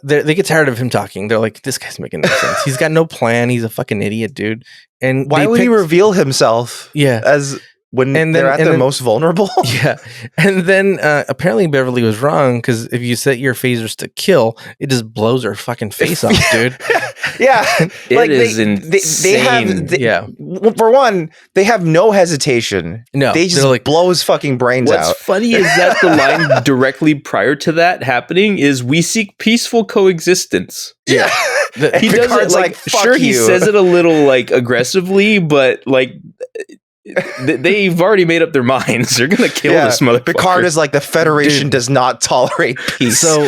they get tired of him talking. They're like, this guy's making no sense. He's got no plan. He's a fucking idiot, dude. And why would he reveal himself? Yeah, as when they're at their most vulnerable. Yeah, and then apparently Beverly was wrong, because if you set your phasers to kill, it just blows her fucking face off, dude. Yeah, it is insane. They have, for one, they have no hesitation. No, they just blow his fucking brains out. What's funny is that the line directly prior to that happening is, "We seek peaceful coexistence." Yeah. He does it like sure he says it a little like aggressively, but like they've already made up their minds. They're gonna kill this motherfucker. Picard is like, the Federation does not tolerate peace. So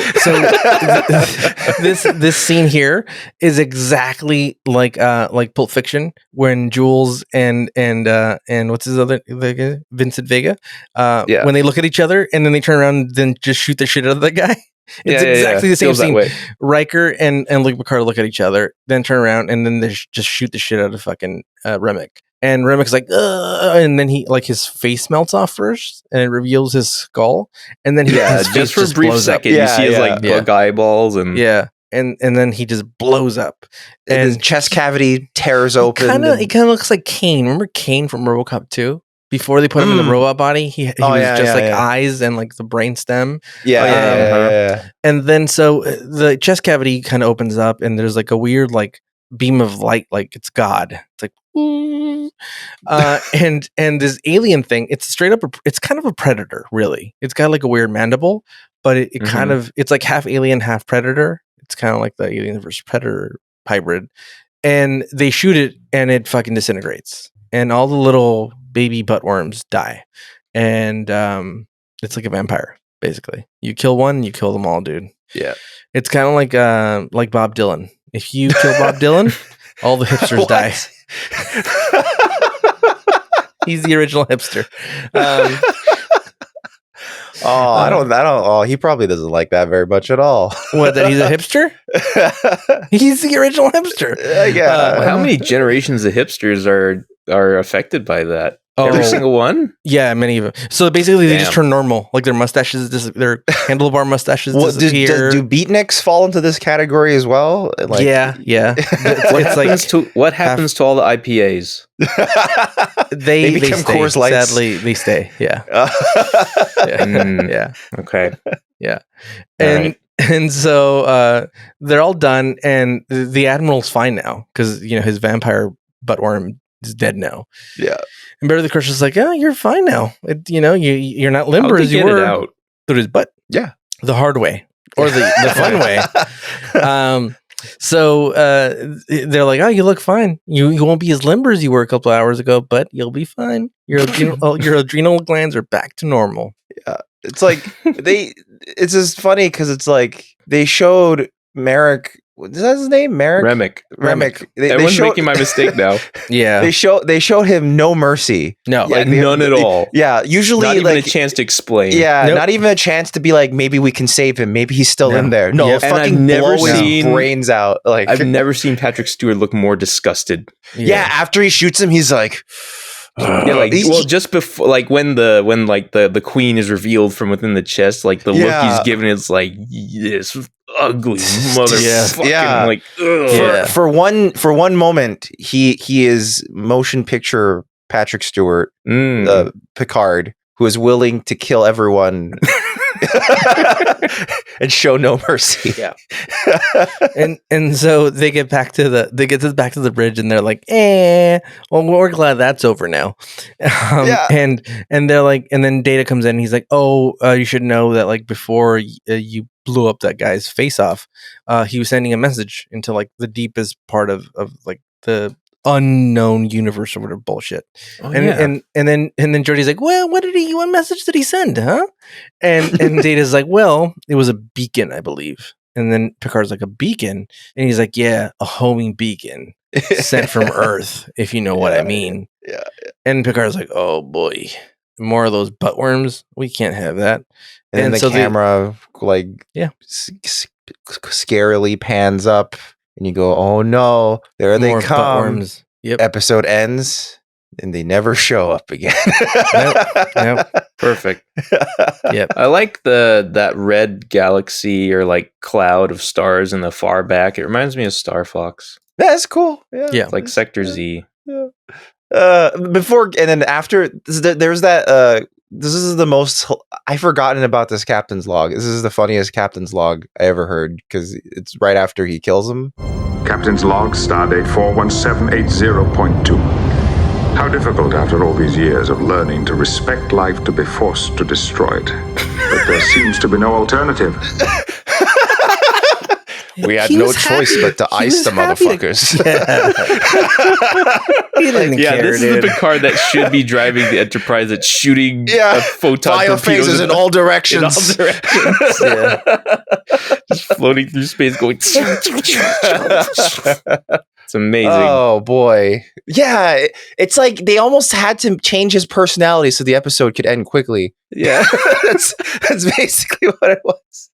this scene here is exactly like Pulp Fiction, when Jules and what's his other Vincent Vega when they look at each other and then they turn around and then just shoot the shit out of the guy. It's exactly the same scene. Riker and Luke Picard look at each other, then turn around and then they just shoot the shit out of fucking Remick. And Remick's like, and then he, like, his face melts off first, and it reveals his skull, and then just for a brief second, you see his like bug eyeballs, and and then he just blows up, and his chest cavity tears open. He kind of looks like Kane. Remember Kane from RoboCop 2? Before they put him in the robot body, he was eyes and like the brain stem. Yeah. And then so the chest cavity kind of opens up, and there's like a weird like beam of light, like it's God. It's like, and this alien thing, it's straight up, it's kind of a predator, really. It's got like a weird mandible, but it kind of, it's like half alien, half predator. It's kind of like the alien versus predator hybrid. And they shoot it, and it fucking disintegrates, and all the little baby butt worms die. And it's like a vampire, basically. You kill one, you kill them all, dude. Yeah. It's kind of like Bob Dylan. If you kill Bob Dylan, all the hipsters die. He's the original hipster. I don't. Oh, he probably doesn't like that very much at all. What? That he's a hipster? He's the original hipster. Yeah. How many generations of hipsters are affected by that? Every single one? Yeah, many of them. So basically, they just turn normal. Like their mustaches, their handlebar mustaches disappear. Do beatniks fall into this category as well? Like, yeah. What happens to all the IPAs? They become stay. Coors Lights. Sadly, they stay. Yeah. Yeah. Okay. Yeah. And so they're all done, and the Admiral's fine now because his vampire buttworm is dead now. Yeah. And Beverly Crusher's like, oh, you're fine now. You're not limber as you were. Out? Through his butt. Yeah. The hard way. Or the fun way. So they're like, "Oh, you look fine. You won't be as limber as you were a couple hours ago, but you'll be fine. Your adrenal glands are back to normal." Yeah, it's like it's just funny because it's like they showed Merrick. Is that his name? Merrick? Remick. They Everyone's showed, making my mistake now. Yeah, they showed him no mercy. no, Like none at all. Yeah, usually Not even like a chance to explain. yeah, Nope. not even a chance to be like maybe we can save him. Maybe he's still No. in there. No, Yep. And fucking I've never blow his seen- brains out. Like I've never seen Patrick Stewart look more disgusted. yeah, after he shoots him, he's like. Yeah, like just before, like when the queen is revealed from within the chest, like the look he's given, it's like this ugly motherfucking Yeah. like ugh. For one moment, he is motion picture Patrick Stewart, Picard, who is willing to kill everyone and show no mercy. Yeah. and so they get back to the bridge, and they're like, well, we're glad that's over now. And they're like, and then Data comes in, and he's like, you should know that like before you blew up that guy's face off, he was sending a message into like the deepest part of like the unknown universe or whatever bullshit. And then Geordi's like, well, what message did he send, huh? And Data's like, well, it was a beacon, I believe. And then Picard's like, a beacon? And he's like, yeah, a homing beacon sent from Earth, if you know what I mean. Yeah. And Picard's like, oh boy, more of those butt worms? We can't have that. And then the so camera scarily pans up. And you go, oh no, there they more come. butt worms. Yep. Episode ends, and they never show up again. Nope. Perfect. Yep. I like that red galaxy or like cloud of stars in the far back. It reminds me of Star Fox. That's cool. Yeah. It's like Sector Z. Yeah. Before and then after, there's that. This is the most I've forgotten about this captain's log. This is the funniest captain's log I ever heard because it's right after he kills him. Captain's log, stardate 41780.2. How difficult after all these years of learning to respect life to be forced to destroy it. But there seems to be no alternative. We had no choice but to ice the motherfuckers. He didn't care, this is the Picard that should be driving the Enterprise that's shooting photon torpedoes phases in all directions. Just floating through space going It's amazing. Oh boy. Yeah, it's like they almost had to change his personality so the episode could end quickly. Yeah. that's basically what it was.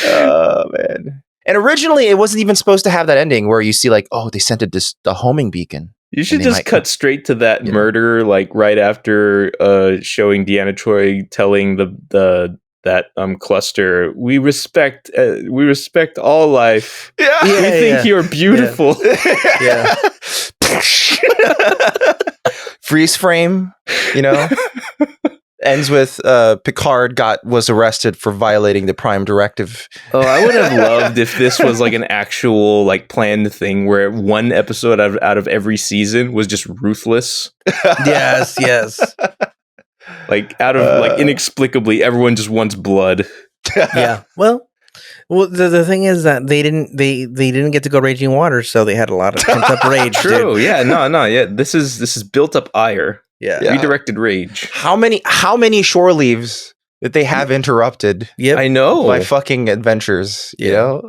Oh man. And originally it wasn't even supposed to have that ending where you see like, oh, they sent the homing beacon. You should just cut straight to that murder, like right after showing Deanna Troi telling that cluster, we respect all life. Yeah. We think you're beautiful. Yeah. Freeze frame, ends with Picard was arrested for violating the Prime Directive. Oh, I would have loved if this was like an actual like planned thing where one episode out of every season was just ruthless. Yes. Like out of like inexplicably, everyone just wants blood. Yeah. Well, the thing is that they didn't get to go raging water, so they had a lot of pent up rage. True. Dude. Yeah. No. Yeah. This is built up ire. Yeah. Redirected rage. How many shore leaves that they have interrupted? Yep. I know. By fucking adventures. Yeah.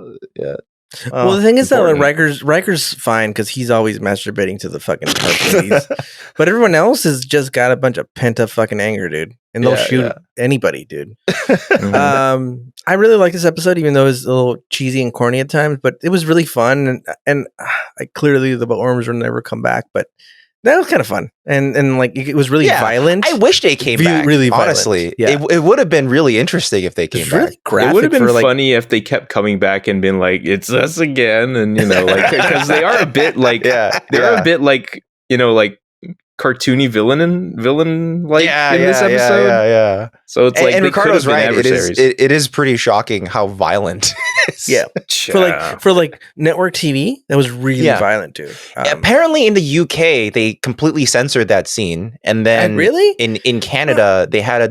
Well, the thing is that like, Riker's fine because he's always masturbating to the fucking harpoonies, but everyone else has just got a bunch of pent up fucking anger, dude, and they'll shoot anybody, dude. I really like this episode, even though it's a little cheesy and corny at times, but it was really fun, and clearly the worms will never come back, but that was kind of fun, and like it was really violent. I wish they came back. Really, honestly, it would have been really interesting if they came back. Really it would have been funny if they kept coming back and been like, "It's us again," and like because they are a bit like they're a bit like like cartoony villain like in this episode. Yeah. So it's like and Ricardo's right. It is pretty shocking how violent. Yeah, for like network TV, that was really violent too. Apparently, in the UK, they completely censored that scene, and then in Canada, they had a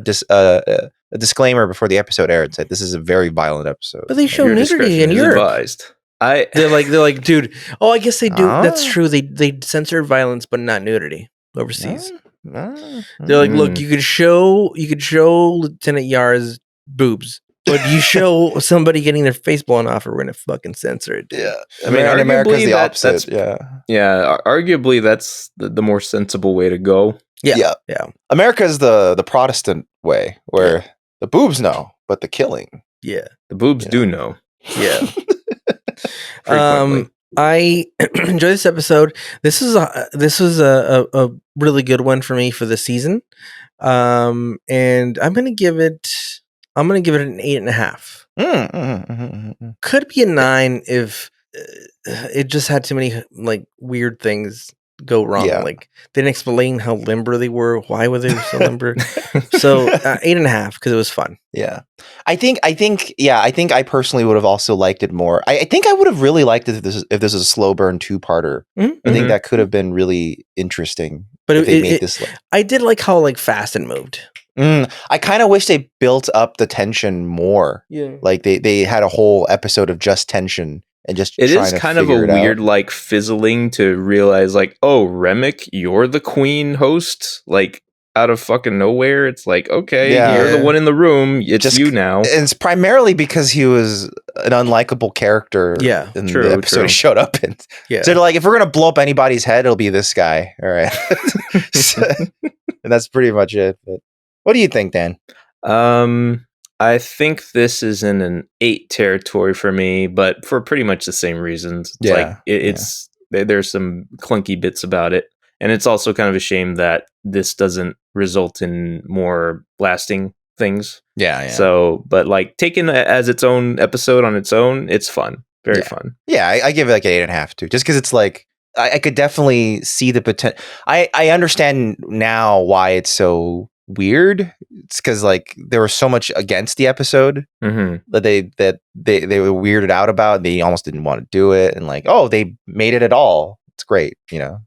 disclaimer before the episode aired, said this is a very violent episode. But they show nudity in Europe. Advised. They're like, dude. Oh, I guess they do. That's true. They censor violence, but not nudity overseas. They're like, look, you could show Lieutenant Yar's boobs, but you show somebody getting their face blown off, or we're gonna fucking censor it. Dude. Yeah, I mean, in America's the opposite. Arguably, that's the more sensible way to go. Yeah. America's the Protestant way, where the boobs know, but the killing. Yeah, the boobs do know. Yeah. I enjoy this episode. This was a really good one for me for the season. And I'm gonna give it an 8.5. Could be a 9 if it just had too many like weird things go wrong. Like they didn't explain how limber they were. Why were they so limber? So 8.5 because it was fun. Yeah, I think I personally would have also liked it more. I think I would have really liked it if this is a slow burn 2-parter. I think that could have been really interesting. But I did like how like fast it moved. I kind of wish they built up the tension more. Yeah, like they had a whole episode of just tension. And just it is kind of a weird like fizzling to realize like, oh, Remick, you're the queen host, like out of fucking nowhere. It's like, okay, you're the one in the room. It's just you now. And it's primarily because he was an unlikable character. Yeah, in the episode he showed up in. Yeah, so they're like, if we're gonna blow up anybody's head, it'll be this guy. All right, and that's pretty much it. But what do you think, Dan? I think this is in an 8 territory for me, but for pretty much the same reasons. It's there's some clunky bits about it. And it's also kind of a shame that this doesn't result in more lasting things. Yeah. So, but like taken as its own episode on its own, it's fun. Very fun. Yeah, I give it like an 8.5 too. Just because it's like, I could definitely see the potential. I understand now why it's so weird. It's because like there was so much against the episode that they were weirded out about. They almost didn't want to do it, and like, oh, they made it at all. It's great,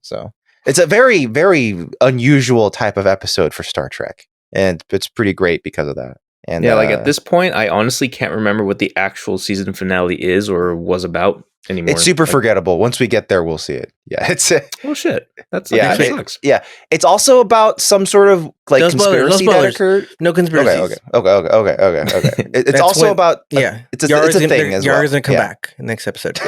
So it's a very, very unusual type of episode for Star Trek, and it's pretty great because of that. And like at this point, I honestly can't remember what the actual season finale is or was about anymore. It's super forgettable. Once we get there, we'll see it. Yeah, it's oh shit. That's sucks. Yeah, it's also about some sort of like conspiracy that occurred. No conspiracy. Okay. It's also about it's a thing as well. Yar's gonna come back next episode.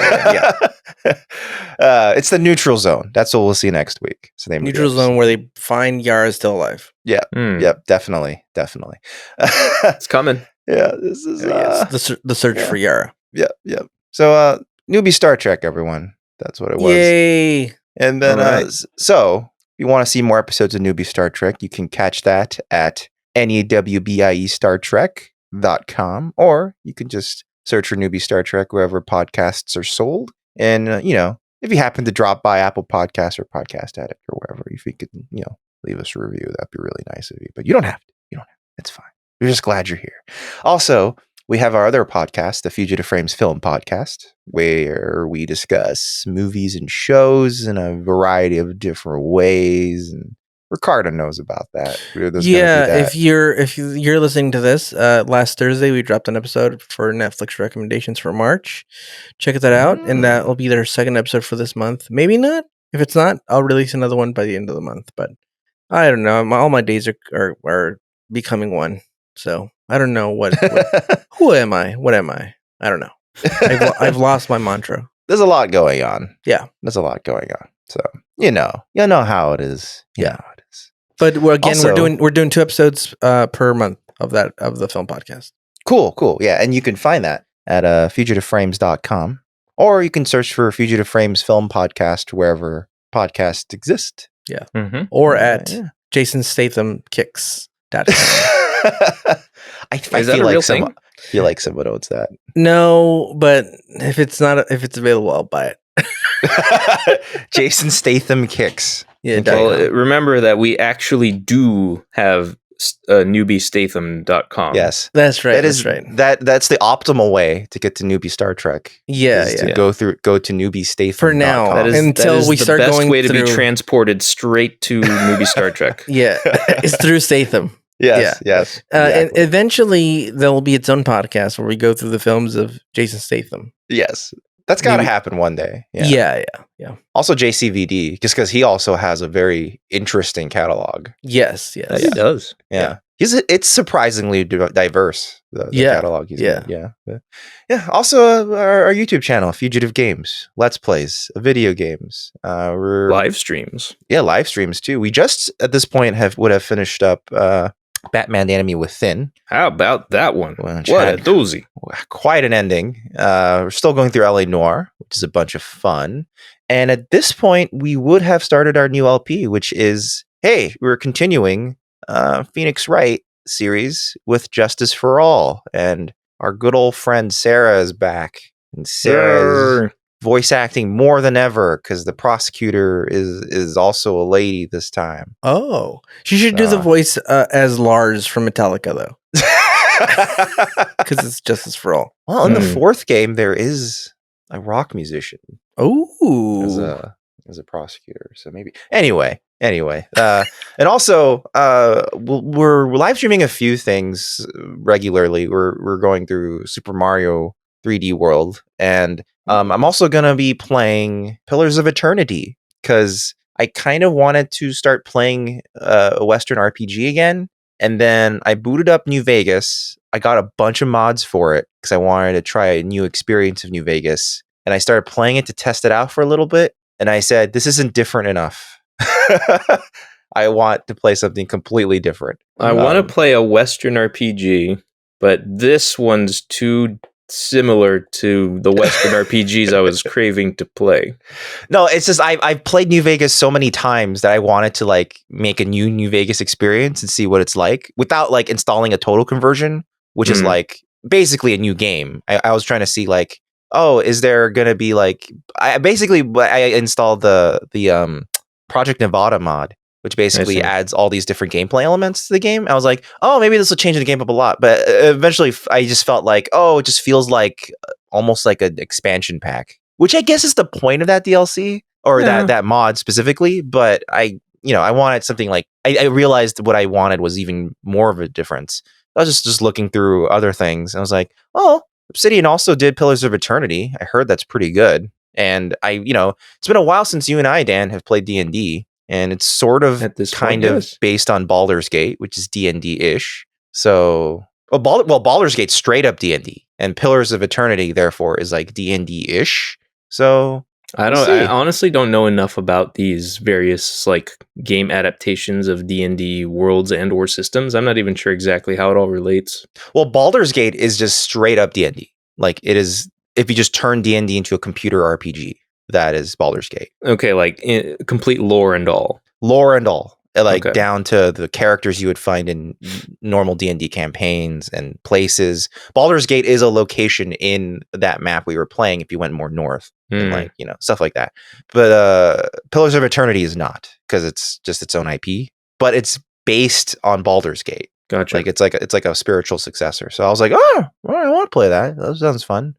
It's the neutral zone. That's what we'll see next week. It's the name neutral zone where they find Yar is still alive. Yeah. Yep. Definitely. It's coming. Yeah. This is the search for Yara. Yep. So Newbie Star Trek, everyone. That's what it was. Yay! And then, so if you want to see more episodes of Newbie Star Trek, you can catch that at NEWBIEStarTrek.com, or you can just search for Newbie Star Trek wherever podcasts are sold. And, if you happen to drop by Apple Podcasts or Podcast Addict or wherever, if you could, leave us a review, that'd be really nice of you. But you don't have to. It's fine. We're just glad you're here. Also, we have our other podcast, the Fugitive Frames Film Podcast, where we discuss movies and shows in a variety of different ways. And Ricardo knows about that. If you're listening to this, last Thursday we dropped an episode for Netflix recommendations for March. Check that out, and that will be their second episode for this month. Maybe not. If it's not, I'll release another one by the end of the month. But I don't know. All my days are becoming one. So I don't know what who am I? What am I? I don't know. I've lost my mantra. There's a lot going on. Yeah, there's a lot going on. So you know how it is. Yeah, it is. But we're doing 2 episodes per month of the film podcast. Cool. Yeah, and you can find that at fugitiveframes.com, or you can search for Fugitive Frames Film Podcast wherever podcasts exist. Yeah, or at Jason Statham Kicks.com. I feel like someone owns that. No, but if it's available, I'll buy it. Jason Statham Kicks. Yeah. Well, remember that we actually do have newbiestatham.com. Yes, that's right. That's the optimal way to get to Newbie Star Trek. To go to Newbie Statham for now. Until we start going way to be transported straight to Newbie Star Trek. Yeah, it's through Statham. Yes. Exactly. And eventually there will be its own podcast where we go through the films of Jason Statham. Yes. That's got to happen one day. Yeah. Also JCVD, just because he also has a very interesting catalog. Yes. He does. Yeah. It's surprisingly diverse, the catalog he's made. Yeah. Also, our YouTube channel, Fugitive Games, Let's Plays, video games. We're live streams. Yeah, live streams too. We just at this point would have finished up Batman: The Enemy Within. How about that one? What a doozy! Quite an ending. We're still going through LA Noire, which is a bunch of fun. And at this point, we would have started our new LP, which is, hey, we're continuing Phoenix Wright series with Justice for All, and our good old friend Sarah is back, and Sarah is voice acting more than ever because the prosecutor is also a lady this time. Oh, she should do the voice as Lars from Metallica though, because it's Justice for All. Well, in the fourth game, there is a rock musician. Oh, as a prosecutor, so maybe anyway and also we're live streaming a few things regularly. We're going through Super Mario 3D World, and I'm also gonna be playing Pillars of Eternity because I kind of wanted to start playing a Western RPG again, and then I booted up New Vegas. I got a bunch of mods for it because I wanted to try a new experience of New Vegas, and I started playing it to test it out for a little bit. And I said, this isn't different enough. I want to play something completely different. I want to play a Western RPG, but this one's too similar to the Western RPGs I was craving to play. No, it's just I've played New Vegas so many times that I wanted to like make a New Vegas experience and see what it's like without like installing a total conversion, which is like basically a new game. I was trying to see like, oh, is there gonna be like I installed the Project Nevada mod, which basically adds all these different gameplay elements to the game. I was like, oh, maybe this will change the game up a lot. But eventually I just felt like, oh, it just feels like almost like an expansion pack, which I guess is the point of that DLC or that mod specifically. But I wanted something like I realized what I wanted was even more of a difference. I was just looking through other things and I was like, oh, Obsidian also did Pillars of Eternity. I heard that's pretty good. And it's been a while since you and I, Dan, have played D&D, and it's sort of based on Baldur's Gate, which is D&D-ish. So, Baldur's Gate's straight up D&D, and Pillars of Eternity, therefore, is like D&D-ish. So, I honestly don't know enough about these various like game adaptations of D&D worlds and or systems. I'm not even sure exactly how it all relates. Well, Baldur's Gate is just straight up D&D. Like it is, if you just turn D&D into a computer RPG, that is Baldur's Gate. Okay, like complete lore and all. Like down to the characters you would find in normal D&D campaigns and places. Baldur's Gate is a location in that map we were playing if you went more north. And stuff like that. But Pillars of Eternity is not, because it's just its own IP, but it's based on Baldur's Gate. Gotcha. Like it's like a spiritual successor. So I was like, oh, well, I want to play that. That sounds fun.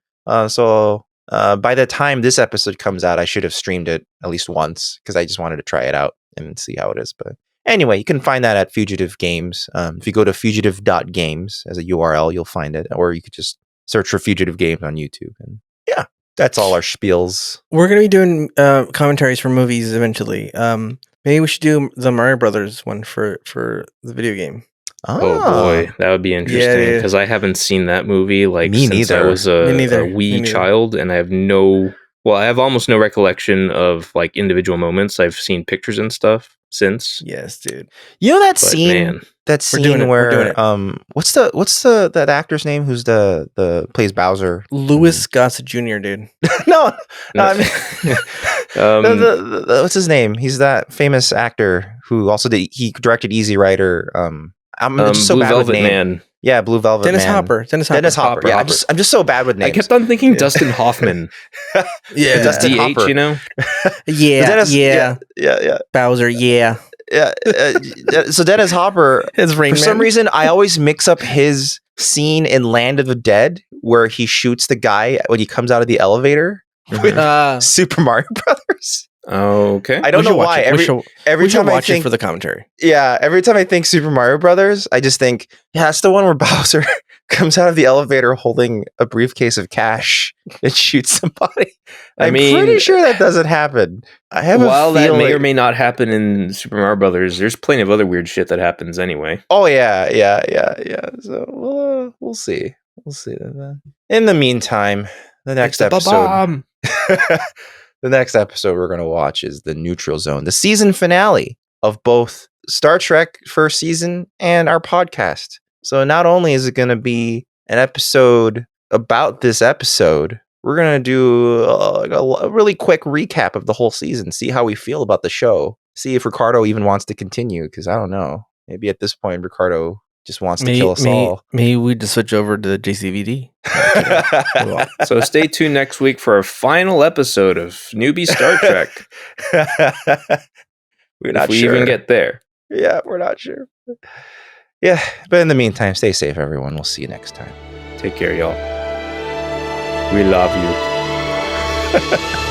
So by the time this episode comes out, I should have streamed it at least once because I just wanted to try it out and see how it is. But anyway, you can find that at Fugitive Games. If you go to fugitive.games as a URL, you'll find it, or you could just search for Fugitive Games on YouTube. And yeah. That's all our spiels. We're going to be doing commentaries for movies eventually. Maybe we should do the Mario Brothers one for the video game. Oh boy, that would be interesting because I haven't seen that movie since I was a wee child, and I have almost no recollection of like individual moments. I've seen pictures and stuff since. Yes, dude. You know that scene? That scene where what's that actor's name who's the plays Bowser? Louis Gossett Jr., dude. no. What's his name? He's that famous actor who also he directed Easy Rider. I'm just so Blue bad Velvet with names. Man. Yeah, Blue Velvet Dennis Man. Hopper. Dennis Hopper. Yeah, I'm just so bad with names. I kept on thinking Dustin Hoffman. Dustin DH, Hopper. you know? Yeah. Bowser, yeah. So Dennis Hopper, for some reason, I always mix up his scene in Land of the Dead where he shoots the guy when he comes out of the elevator with Super Mario Brothers. Okay. I don't know why. Every time I watch think it for the commentary. Yeah, every time I think Super Mario Brothers, I just think, yeah, that's the one where Bowser comes out of the elevator holding a briefcase of cash and shoots somebody. I'm pretty sure that doesn't happen. I have while a that may or may not happen in Super Mario Brothers, there's plenty of other weird shit that happens anyway. Oh yeah. So we'll see. We'll see. In the meantime, the next episode. The next episode we're going to watch is the Neutral Zone, the season finale of both Star Trek first season and our podcast. So not only is it going to be an episode about this episode, we're going to do a really quick recap of the whole season, see how we feel about the show, see if Ricardo even wants to continue, because I don't know. Maybe at this point, Ricardo just wants to kill us all. Maybe we just switch over to JCVD. So stay tuned next week for our final episode of Newbie Star Trek. We're not if we sure. even get there. Yeah, we're not sure. Yeah, but in the meantime, stay safe, everyone. We'll see you next time. Take care, y'all. We love you.